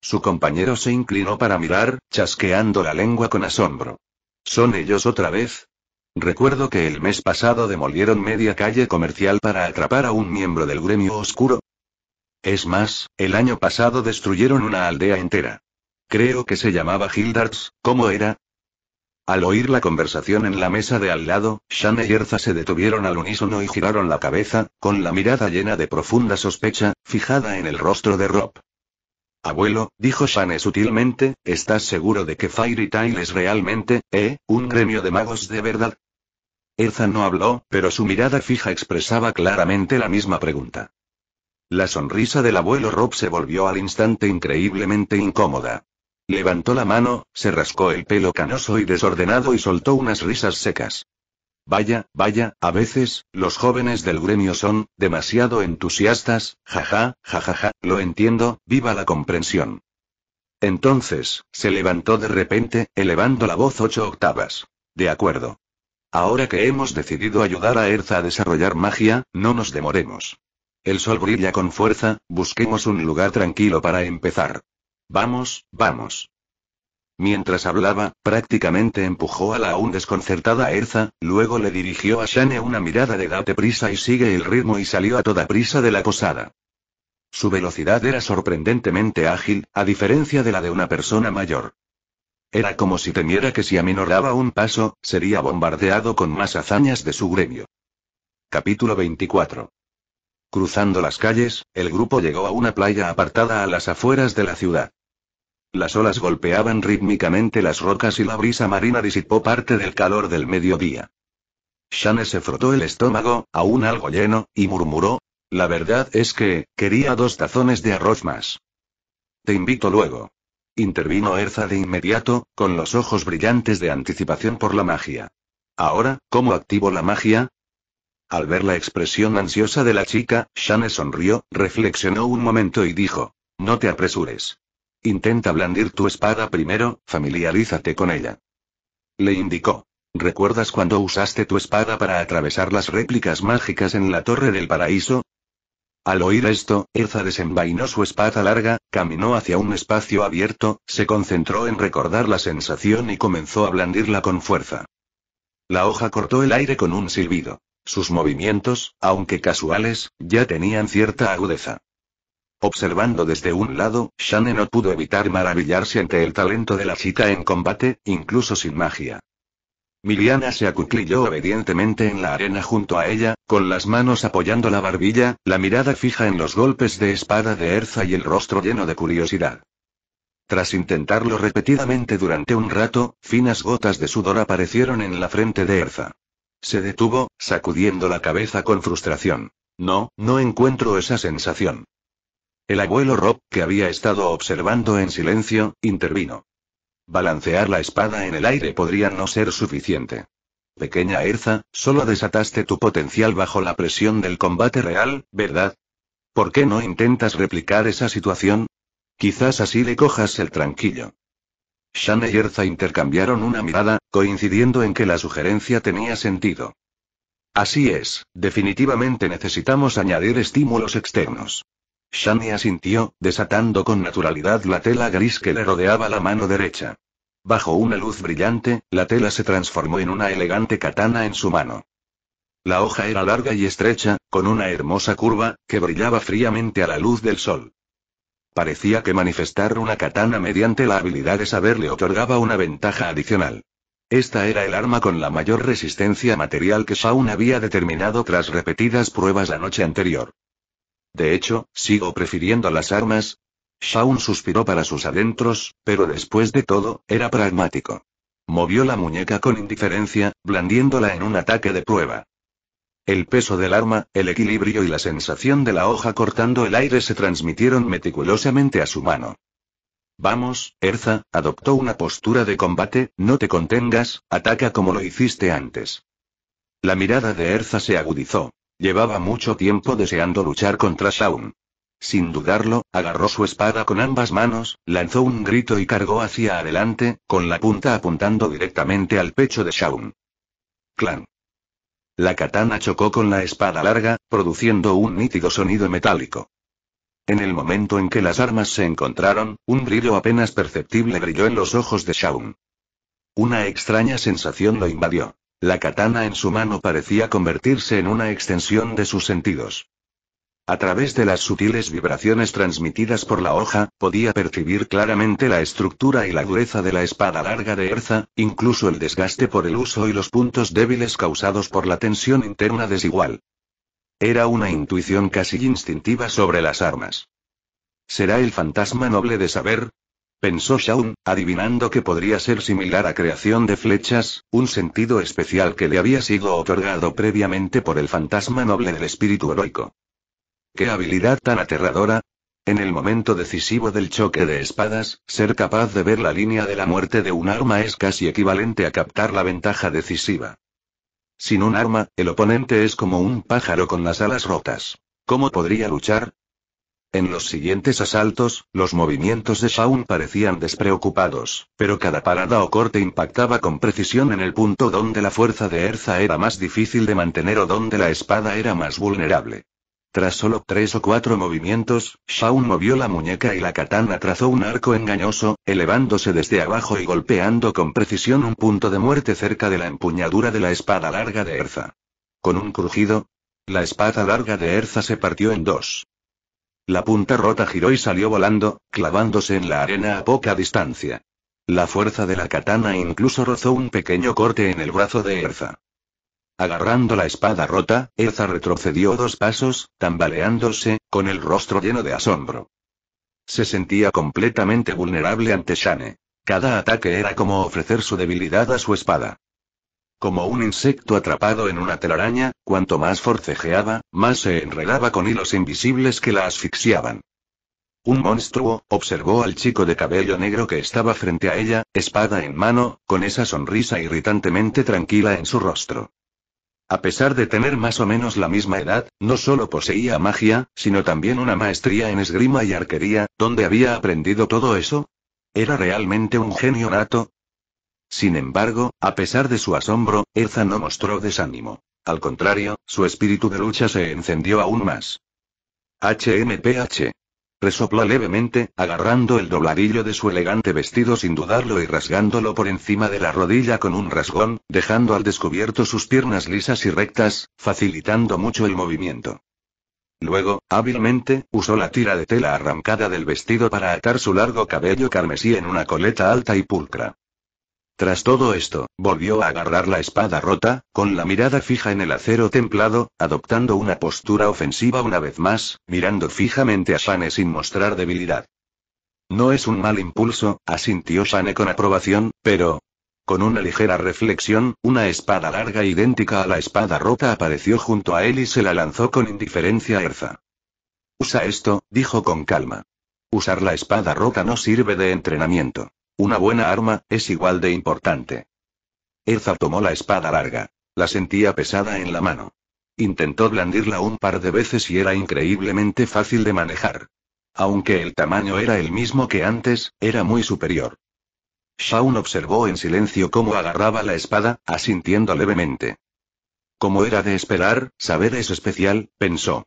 Su compañero se inclinó para mirar, chasqueando la lengua con asombro. ¿Son ellos otra vez? Recuerdo que el mes pasado demolieron media calle comercial para atrapar a un miembro del gremio oscuro. Es más, el año pasado destruyeron una aldea entera. Creo que se llamaba Hildards, ¿cómo era? Al oír la conversación en la mesa de al lado, Shane y Erza se detuvieron al unísono y giraron la cabeza, con la mirada llena de profunda sospecha, fijada en el rostro de Rob. «Abuelo», dijo Shane sutilmente, «¿estás seguro de que Fairy Tail es realmente, un gremio de magos de verdad?» Erza no habló, pero su mirada fija expresaba claramente la misma pregunta. La sonrisa del abuelo Rob se volvió al instante increíblemente incómoda. Levantó la mano, se rascó el pelo canoso y desordenado y soltó unas risas secas. «Vaya, a veces, los jóvenes del gremio son demasiado entusiastas, jaja, jajaja, lo entiendo, viva la comprensión». Entonces, se levantó de repente, elevando la voz 8 octavas. «De acuerdo. Ahora que hemos decidido ayudar a Erza a desarrollar magia, no nos demoremos. El sol brilla con fuerza, busquemos un lugar tranquilo para empezar. Vamos». Mientras hablaba, prácticamente empujó a la aún desconcertada Erza, luego le dirigió a Shane una mirada de «date prisa y sigue el ritmo» y salió a toda prisa de la posada. Su velocidad era sorprendentemente ágil, a diferencia de la de una persona mayor. Era como si temiera que si aminoraba un paso, sería bombardeado con más hazañas de su gremio. Capítulo 24. Cruzando las calles, el grupo llegó a una playa apartada a las afueras de la ciudad. Las olas golpeaban rítmicamente las rocas y la brisa marina disipó parte del calor del mediodía. Shane se frotó el estómago, aún algo lleno, y murmuró: la verdad es que, quería 2 tazones de arroz más. Te invito luego. Intervino Erza de inmediato, con los ojos brillantes de anticipación por la magia. Ahora, ¿cómo activo la magia? Al ver la expresión ansiosa de la chica, Shane sonrió, reflexionó un momento y dijo: no te apresures. Intenta blandir tu espada primero, familiarízate con ella. Le indicó. ¿Recuerdas cuando usaste tu espada para atravesar las réplicas mágicas en la Torre del Paraíso? Al oír esto, Erza desenvainó su espada larga, caminó hacia un espacio abierto, se concentró en recordar la sensación y comenzó a blandirla con fuerza. La hoja cortó el aire con un silbido. Sus movimientos, aunque casuales, ya tenían cierta agudeza. Observando desde un lado, Shane no pudo evitar maravillarse ante el talento de la chica en combate, incluso sin magia. Miliana se acuclilló obedientemente en la arena junto a ella, con las manos apoyando la barbilla, la mirada fija en los golpes de espada de Erza y el rostro lleno de curiosidad. Tras intentarlo repetidamente durante un rato, finas gotas de sudor aparecieron en la frente de Erza. Se detuvo, sacudiendo la cabeza con frustración. No encuentro esa sensación. El abuelo Rob, que había estado observando en silencio, intervino. Balancear la espada en el aire podría no ser suficiente. Pequeña Erza, solo desataste tu potencial bajo la presión del combate real, ¿verdad? ¿Por qué no intentas replicar esa situación? Quizás así le cojas el tranquillo. Shane y Erza intercambiaron una mirada, coincidiendo en que la sugerencia tenía sentido. Así es, definitivamente necesitamos añadir estímulos externos. Shane asintió, desatando con naturalidad la tela gris que le rodeaba la mano derecha. Bajo una luz brillante, la tela se transformó en una elegante katana en su mano. La hoja era larga y estrecha, con una hermosa curva, que brillaba fríamente a la luz del sol. Parecía que manifestar una katana mediante la habilidad de saber le otorgaba una ventaja adicional. Esta era el arma con la mayor resistencia material que Shaun había determinado tras repetidas pruebas la noche anterior. De hecho, sigo prefiriendo las armas. Shaun suspiró para sus adentros, pero después de todo, era pragmático. Movió la muñeca con indiferencia, blandiéndola en un ataque de prueba. El peso del arma, el equilibrio y la sensación de la hoja cortando el aire se transmitieron meticulosamente a su mano. Vamos, Erza, adoptó una postura de combate, no te contengas, ataca como lo hiciste antes. La mirada de Erza se agudizó. Llevaba mucho tiempo deseando luchar contra Shaun. Sin dudarlo, agarró su espada con ambas manos, lanzó un grito y cargó hacia adelante, con la punta apuntando directamente al pecho de Shaun. ¡Clan! La katana chocó con la espada larga, produciendo un nítido sonido metálico. En el momento en que las armas se encontraron, un brillo apenas perceptible brilló en los ojos de Shaun. Una extraña sensación lo invadió. La katana en su mano parecía convertirse en una extensión de sus sentidos. A través de las sutiles vibraciones transmitidas por la hoja, podía percibir claramente la estructura y la dureza de la espada larga de Erza, incluso el desgaste por el uso y los puntos débiles causados por la tensión interna desigual. Era una intuición casi instintiva sobre las armas. ¿Será el fantasma noble de saber? Pensó Shaun, adivinando que podría ser similar a creación de flechas, un sentido especial que le había sido otorgado previamente por el fantasma noble del espíritu heroico. ¡Qué habilidad tan aterradora! En el momento decisivo del choque de espadas, ser capaz de ver la línea de la muerte de un arma es casi equivalente a captar la ventaja decisiva. Sin un arma, el oponente es como un pájaro con las alas rotas. ¿Cómo podría luchar? En los siguientes asaltos, los movimientos de Shaun parecían despreocupados, pero cada parada o corte impactaba con precisión en el punto donde la fuerza de Erza era más difícil de mantener o donde la espada era más vulnerable. Tras solo 3 o 4 movimientos, Shaun movió la muñeca y la katana trazó un arco engañoso, elevándose desde abajo y golpeando con precisión un punto de muerte cerca de la empuñadura de la espada larga de Erza. Con un crujido, la espada larga de Erza se partió en dos. La punta rota giró y salió volando, clavándose en la arena a poca distancia. La fuerza de la katana incluso rozó un pequeño corte en el brazo de Erza. Agarrando la espada rota, Erza retrocedió 2 pasos, tambaleándose, con el rostro lleno de asombro. Se sentía completamente vulnerable ante Shane. Cada ataque era como ofrecer su debilidad a su espada. Como un insecto atrapado en una telaraña, cuanto más forcejeaba, más se enredaba con hilos invisibles que la asfixiaban. Un monstruo, observó al chico de cabello negro que estaba frente a ella, espada en mano, con esa sonrisa irritantemente tranquila en su rostro. A pesar de tener más o menos la misma edad, no solo poseía magia, sino también una maestría en esgrima y arquería. ¿Dónde había aprendido todo eso? ¿Era realmente un genio nato? Sin embargo, a pesar de su asombro, Erza no mostró desánimo. Al contrario, su espíritu de lucha se encendió aún más. HMPH. Resopló levemente, agarrando el dobladillo de su elegante vestido sin dudarlo y rasgándolo por encima de la rodilla con un rasgón, dejando al descubierto sus piernas lisas y rectas, facilitando mucho el movimiento. Luego, hábilmente, usó la tira de tela arrancada del vestido para atar su largo cabello carmesí en una coleta alta y pulcra. Tras todo esto, volvió a agarrar la espada rota, con la mirada fija en el acero templado, adoptando una postura ofensiva una vez más, mirando fijamente a Shane sin mostrar debilidad. No es un mal impulso, asintió Shane con aprobación, pero... Con una ligera reflexión, una espada larga idéntica a la espada rota apareció junto a él y se la lanzó con indiferencia a Erza. Usa esto, dijo con calma. Usar la espada rota no sirve de entrenamiento. Una buena arma, es igual de importante. Erza tomó la espada larga. La sentía pesada en la mano. Intentó blandirla un par de veces y era increíblemente fácil de manejar. Aunque el tamaño era el mismo que antes, era muy superior. Shaun observó en silencio cómo agarraba la espada, asintiendo levemente. Como era de esperar, saber es especial, pensó.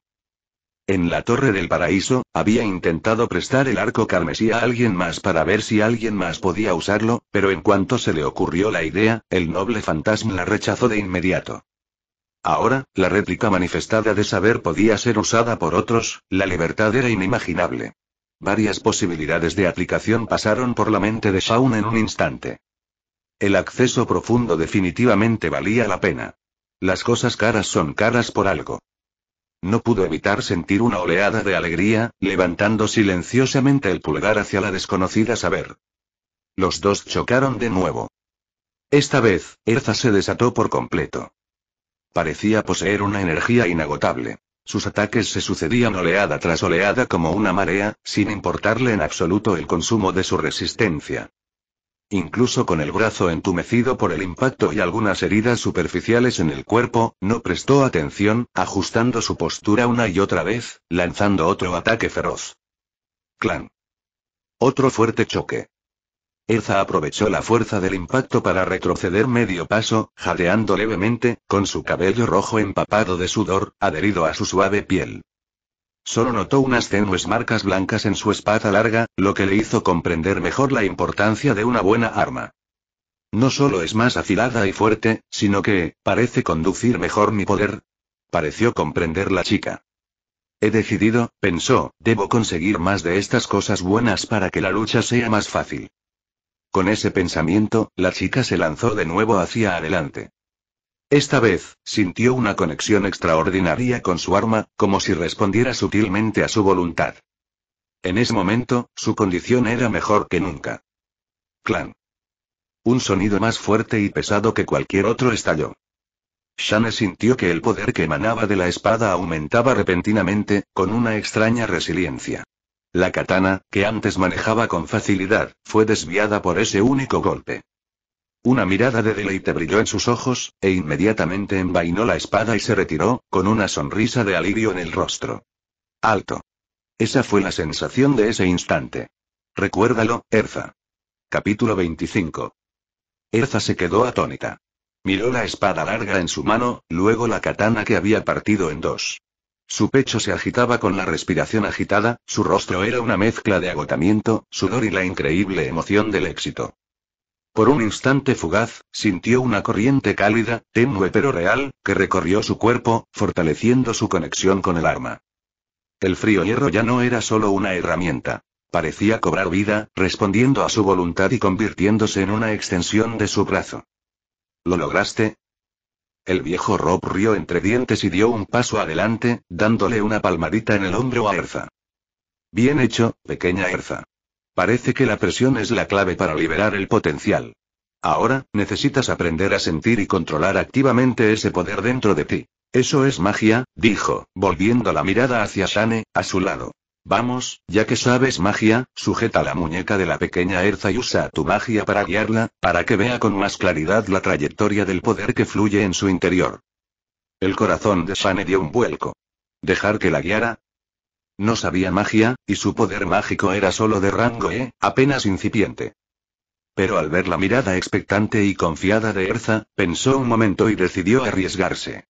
En la Torre del Paraíso, había intentado prestar el arco carmesí a alguien más para ver si alguien más podía usarlo, pero en cuanto se le ocurrió la idea, el noble fantasma la rechazó de inmediato. Ahora, la réplica manifestada de saber podía ser usada por otros, la libertad era inimaginable. Varias posibilidades de aplicación pasaron por la mente de Shaun en un instante. El acceso profundo definitivamente valía la pena. Las cosas caras son caras por algo. No pudo evitar sentir una oleada de alegría, levantando silenciosamente el pulgar hacia la desconocida saber. Los dos chocaron de nuevo. Esta vez, Erza se desató por completo. Parecía poseer una energía inagotable. Sus ataques se sucedían oleada tras oleada como una marea, sin importarle en absoluto el consumo de su resistencia. Incluso con el brazo entumecido por el impacto y algunas heridas superficiales en el cuerpo, no prestó atención, ajustando su postura una y otra vez, lanzando otro ataque feroz. ¡Clan! Otro fuerte choque. Erza aprovechó la fuerza del impacto para retroceder medio paso, jadeando levemente, con su cabello rojo empapado de sudor, adherido a su suave piel. Solo notó unas tenues marcas blancas en su espada larga, lo que le hizo comprender mejor la importancia de una buena arma. No solo es más afilada y fuerte, sino que, parece conducir mejor mi poder. Pareció comprender la chica. He decidido, pensó, debo conseguir más de estas cosas buenas para que la lucha sea más fácil. Con ese pensamiento, la chica se lanzó de nuevo hacia adelante. Esta vez, sintió una conexión extraordinaria con su arma, como si respondiera sutilmente a su voluntad. En ese momento, su condición era mejor que nunca. ¡Clan! Un sonido más fuerte y pesado que cualquier otro estalló. Shane sintió que el poder que emanaba de la espada aumentaba repentinamente, con una extraña resiliencia. La katana, que antes manejaba con facilidad, fue desviada por ese único golpe. Una mirada de deleite brilló en sus ojos, e inmediatamente envainó la espada y se retiró, con una sonrisa de alivio en el rostro. ¡Alto! Esa fue la sensación de ese instante. Recuérdalo, Erza. Capítulo 25. Erza se quedó atónita. Miró la espada larga en su mano, luego la katana que había partido en dos. Su pecho se agitaba con la respiración agitada, su rostro era una mezcla de agotamiento, sudor y la increíble emoción del éxito. Por un instante fugaz, sintió una corriente cálida, tenue pero real, que recorrió su cuerpo, fortaleciendo su conexión con el arma. El frío hierro ya no era solo una herramienta. Parecía cobrar vida, respondiendo a su voluntad y convirtiéndose en una extensión de su brazo. ¿Lo lograste? El viejo Rob rió entre dientes y dio un paso adelante, dándole una palmadita en el hombro a Erza. Bien hecho, pequeña Erza. Parece que la presión es la clave para liberar el potencial. Ahora, necesitas aprender a sentir y controlar activamente ese poder dentro de ti. Eso es magia, dijo, volviendo la mirada hacia Shane, a su lado. Vamos, ya que sabes magia, sujeta la muñeca de la pequeña Erza y usa tu magia para guiarla, para que vea con más claridad la trayectoria del poder que fluye en su interior. El corazón de Shane dio un vuelco. ¿Dejar que la guiara? No sabía magia, y su poder mágico era solo de rango E, apenas incipiente. Pero al ver la mirada expectante y confiada de Erza, pensó un momento y decidió arriesgarse.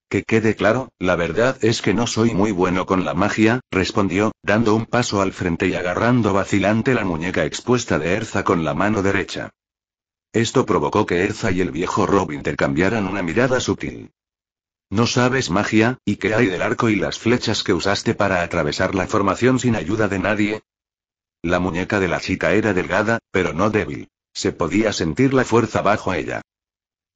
Que quede claro, la verdad es que no soy muy bueno con la magia, respondió, dando un paso al frente y agarrando vacilante la muñeca expuesta de Erza con la mano derecha. Esto provocó que Erza y el viejo Rob intercambiaran una mirada sutil. ¿No sabes magia, y qué hay del arco y las flechas que usaste para atravesar la formación sin ayuda de nadie? La muñeca de la chica era delgada, pero no débil. Se podía sentir la fuerza bajo ella.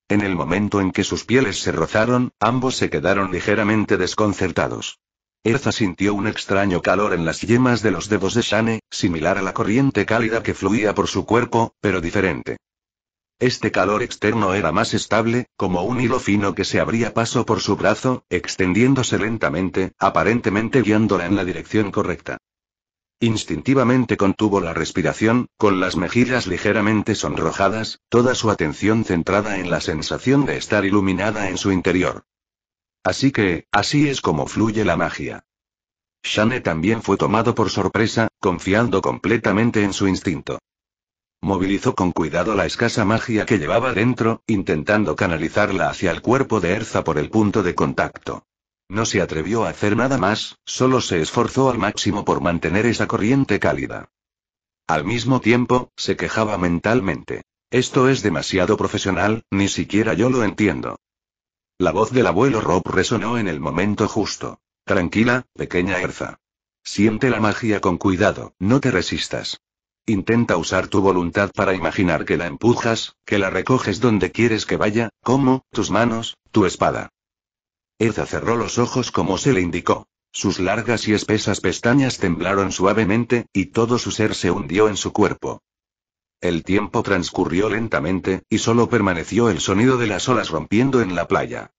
En el momento en que sus pieles se rozaron, ambos se quedaron ligeramente desconcertados. Erza sintió un extraño calor en las yemas de los dedos de Shane, similar a la corriente cálida que fluía por su cuerpo, pero diferente. Este calor externo era más estable, como un hilo fino que se abría paso por su brazo, extendiéndose lentamente, aparentemente guiándola en la dirección correcta. Instintivamente contuvo la respiración, con las mejillas ligeramente sonrojadas, toda su atención centrada en la sensación de estar iluminada en su interior. Así es como fluye la magia. Shane también fue tomado por sorpresa, confiando completamente en su instinto. Movilizó con cuidado la escasa magia que llevaba dentro, intentando canalizarla hacia el cuerpo de Erza por el punto de contacto. No se atrevió a hacer nada más, solo se esforzó al máximo por mantener esa corriente cálida. Al mismo tiempo, se quejaba mentalmente. Esto es demasiado profesional, ni siquiera yo lo entiendo. La voz del abuelo Rob resonó en el momento justo. Tranquila, pequeña Erza. Siente la magia con cuidado, no te resistas. Intenta usar tu voluntad para imaginar que la empujas, que la recoges donde quieres que vaya, como, tus manos, tu espada. Erza cerró los ojos como se le indicó. Sus largas y espesas pestañas temblaron suavemente, y todo su ser se hundió en su cuerpo. El tiempo transcurrió lentamente, y solo permaneció el sonido de las olas rompiendo en la playa.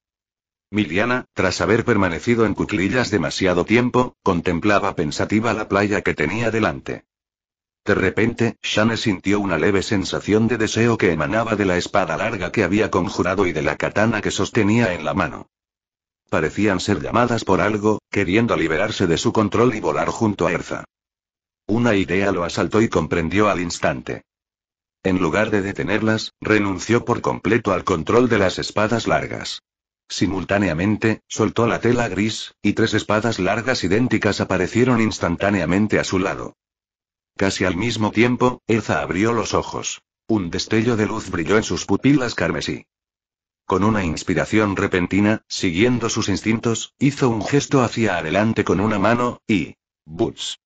Miliana, tras haber permanecido en cuclillas demasiado tiempo, contemplaba pensativa la playa que tenía delante. De repente, Shane sintió una leve sensación de deseo que emanaba de la espada larga que había conjurado y de la katana que sostenía en la mano. Parecían ser llamadas por algo, queriendo liberarse de su control y volar junto a Erza. Una idea lo asaltó y comprendió al instante. En lugar de detenerlas, renunció por completo al control de las espadas largas. Simultáneamente, soltó la tela gris, y 3 espadas largas idénticas aparecieron instantáneamente a su lado. Casi al mismo tiempo, Erza abrió los ojos. Un destello de luz brilló en sus pupilas carmesí. Con una inspiración repentina, siguiendo sus instintos, hizo un gesto hacia adelante con una mano, y... ¡buts!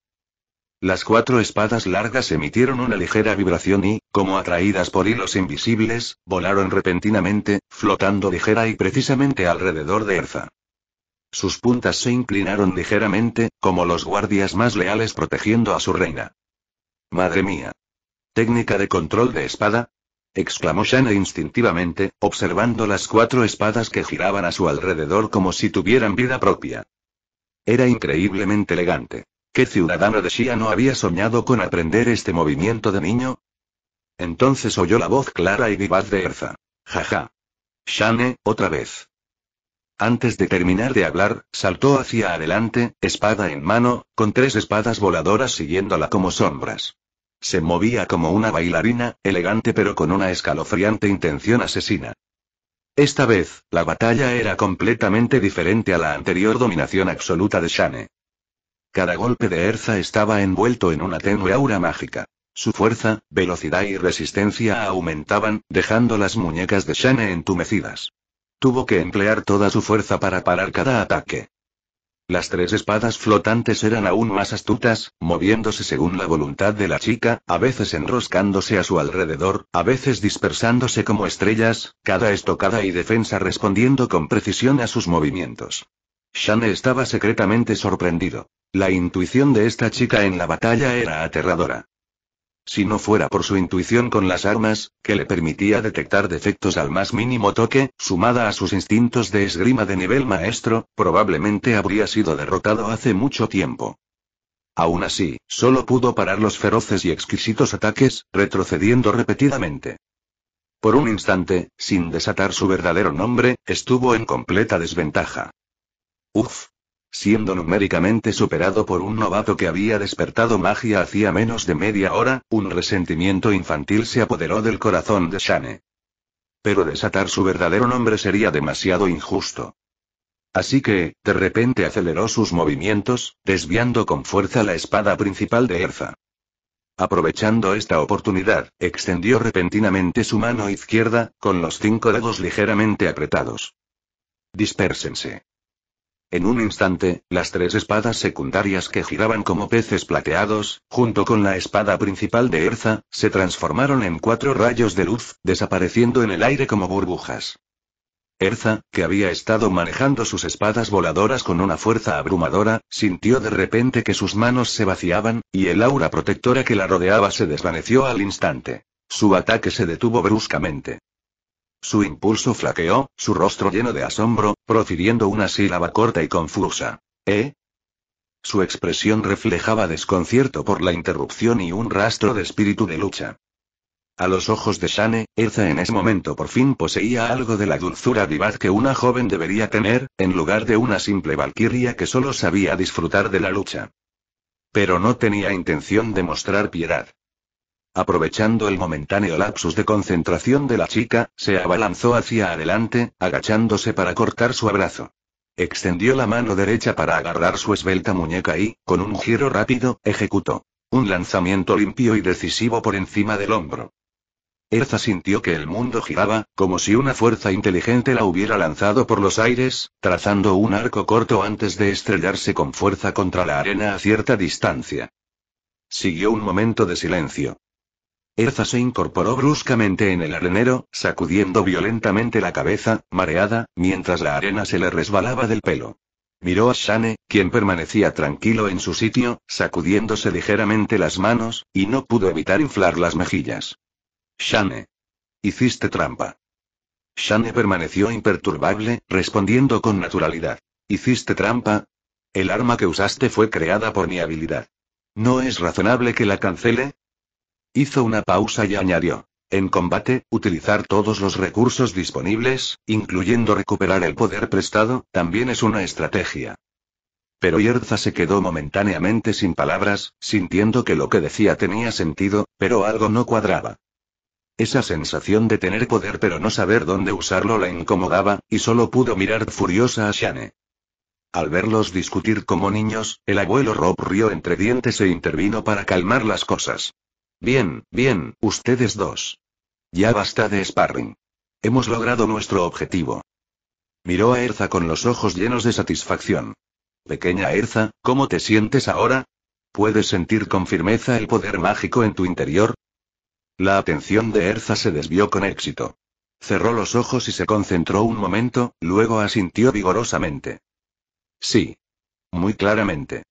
Las 4 espadas largas emitieron una ligera vibración y, como atraídas por hilos invisibles, volaron repentinamente, flotando ligera y precisamente alrededor de Erza. Sus puntas se inclinaron ligeramente, como los guardias más leales protegiendo a su reina. ¡Madre mía! ¿Técnica de control de espada? Exclamó Shane instintivamente, observando las 4 espadas que giraban a su alrededor como si tuvieran vida propia. Era increíblemente elegante. ¿Qué ciudadano de Xia no había soñado con aprender este movimiento de niño? Entonces oyó la voz clara y vivaz de Erza. Jaja. Shane, otra vez. Antes de terminar de hablar, saltó hacia adelante, espada en mano, con 3 espadas voladoras siguiéndola como sombras. Se movía como una bailarina, elegante pero con una escalofriante intención asesina. Esta vez, la batalla era completamente diferente a la anterior dominación absoluta de Shane. Cada golpe de Erza estaba envuelto en una tenue aura mágica. Su fuerza, velocidad y resistencia aumentaban, dejando las muñecas de Shane entumecidas. Tuvo que emplear toda su fuerza para parar cada ataque. Las 3 espadas flotantes eran aún más astutas, moviéndose según la voluntad de la chica, a veces enroscándose a su alrededor, a veces dispersándose como estrellas, cada estocada y defensa respondiendo con precisión a sus movimientos. Shane estaba secretamente sorprendido. La intuición de esta chica en la batalla era aterradora. Si no fuera por su intuición con las armas, que le permitía detectar defectos al más mínimo toque, sumada a sus instintos de esgrima de nivel maestro, probablemente habría sido derrotado hace mucho tiempo. Aún así, solo pudo parar los feroces y exquisitos ataques, retrocediendo repetidamente. Por un instante, sin desatar su verdadero nombre, estuvo en completa desventaja. Uf. Siendo numéricamente superado por un novato que había despertado magia hacía menos de media hora, un resentimiento infantil se apoderó del corazón de Shane. Pero desatar su verdadero nombre sería demasiado injusto. Así que, de repente aceleró sus movimientos, desviando con fuerza la espada principal de Erza. Aprovechando esta oportunidad, extendió repentinamente su mano izquierda, con los 5 dedos ligeramente apretados. Dispérsense. En un instante, las 3 espadas secundarias que giraban como peces plateados, junto con la espada principal de Erza, se transformaron en 4 rayos de luz, desapareciendo en el aire como burbujas. Erza, que había estado manejando sus espadas voladoras con una fuerza abrumadora, sintió de repente que sus manos se vaciaban, y el aura protectora que la rodeaba se desvaneció al instante. Su ataque se detuvo bruscamente. Su impulso flaqueó, su rostro lleno de asombro, profiriendo una sílaba corta y confusa. ¿Eh? Su expresión reflejaba desconcierto por la interrupción y un rastro de espíritu de lucha. A los ojos de Shane, Erza en ese momento por fin poseía algo de la dulzura vivaz que una joven debería tener, en lugar de una simple valquiria que solo sabía disfrutar de la lucha. Pero no tenía intención de mostrar piedad. Aprovechando el momentáneo lapsus de concentración de la chica, se abalanzó hacia adelante, agachándose para cortar su abrazo. Extendió la mano derecha para agarrar su esbelta muñeca y, con un giro rápido, ejecutó un lanzamiento limpio y decisivo por encima del hombro. Erza sintió que el mundo giraba, como si una fuerza inteligente la hubiera lanzado por los aires, trazando un arco corto antes de estrellarse con fuerza contra la arena a cierta distancia. Siguió un momento de silencio. Erza se incorporó bruscamente en el arenero, sacudiendo violentamente la cabeza, mareada, mientras la arena se le resbalaba del pelo. Miró a Shane, quien permanecía tranquilo en su sitio, sacudiéndose ligeramente las manos, y no pudo evitar inflar las mejillas. Shane. Hiciste trampa. Shane permaneció imperturbable, respondiendo con naturalidad. ¿Hiciste trampa? El arma que usaste fue creada por mi habilidad. ¿No es razonable que la cancele? Hizo una pausa y añadió. En combate, utilizar todos los recursos disponibles, incluyendo recuperar el poder prestado, también es una estrategia. Pero Erza se quedó momentáneamente sin palabras, sintiendo que lo que decía tenía sentido, pero algo no cuadraba. Esa sensación de tener poder pero no saber dónde usarlo la incomodaba, y solo pudo mirar furiosa a Shane. Al verlos discutir como niños, el abuelo Rob rió entre dientes e intervino para calmar las cosas. Bien, ustedes dos. Ya basta de sparring. Hemos logrado nuestro objetivo. Miró a Erza con los ojos llenos de satisfacción. Pequeña Erza, ¿cómo te sientes ahora? ¿Puedes sentir con firmeza el poder mágico en tu interior? La atención de Erza se desvió con éxito. Cerró los ojos y se concentró un momento, luego asintió vigorosamente. Sí. Muy claramente.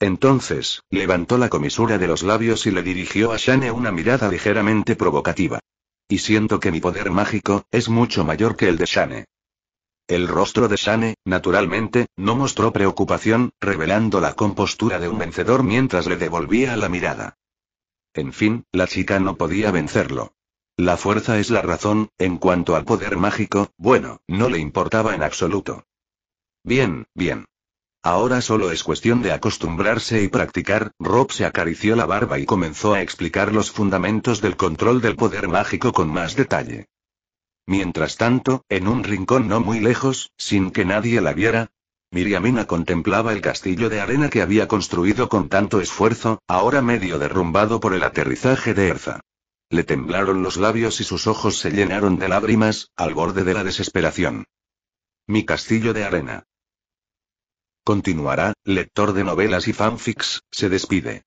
Entonces, levantó la comisura de los labios y le dirigió a Shane una mirada ligeramente provocativa. Y siento que mi poder mágico es mucho mayor que el de Shane. El rostro de Shane, naturalmente, no mostró preocupación, revelando la compostura de un vencedor mientras le devolvía la mirada. En fin, la chica no podía vencerlo. La fuerza es la razón, en cuanto al poder mágico, bueno, no le importaba en absoluto. Bien. Ahora solo es cuestión de acostumbrarse y practicar. Rob se acarició la barba y comenzó a explicar los fundamentos del control del poder mágico con más detalle. Mientras tanto, en un rincón no muy lejos, sin que nadie la viera, Miriamina contemplaba el castillo de arena que había construido con tanto esfuerzo, ahora medio derrumbado por el aterrizaje de Erza. Le temblaron los labios y sus ojos se llenaron de lágrimas, al borde de la desesperación. Mi castillo de arena. Continuará, lector de novelas y fanfics, se despide.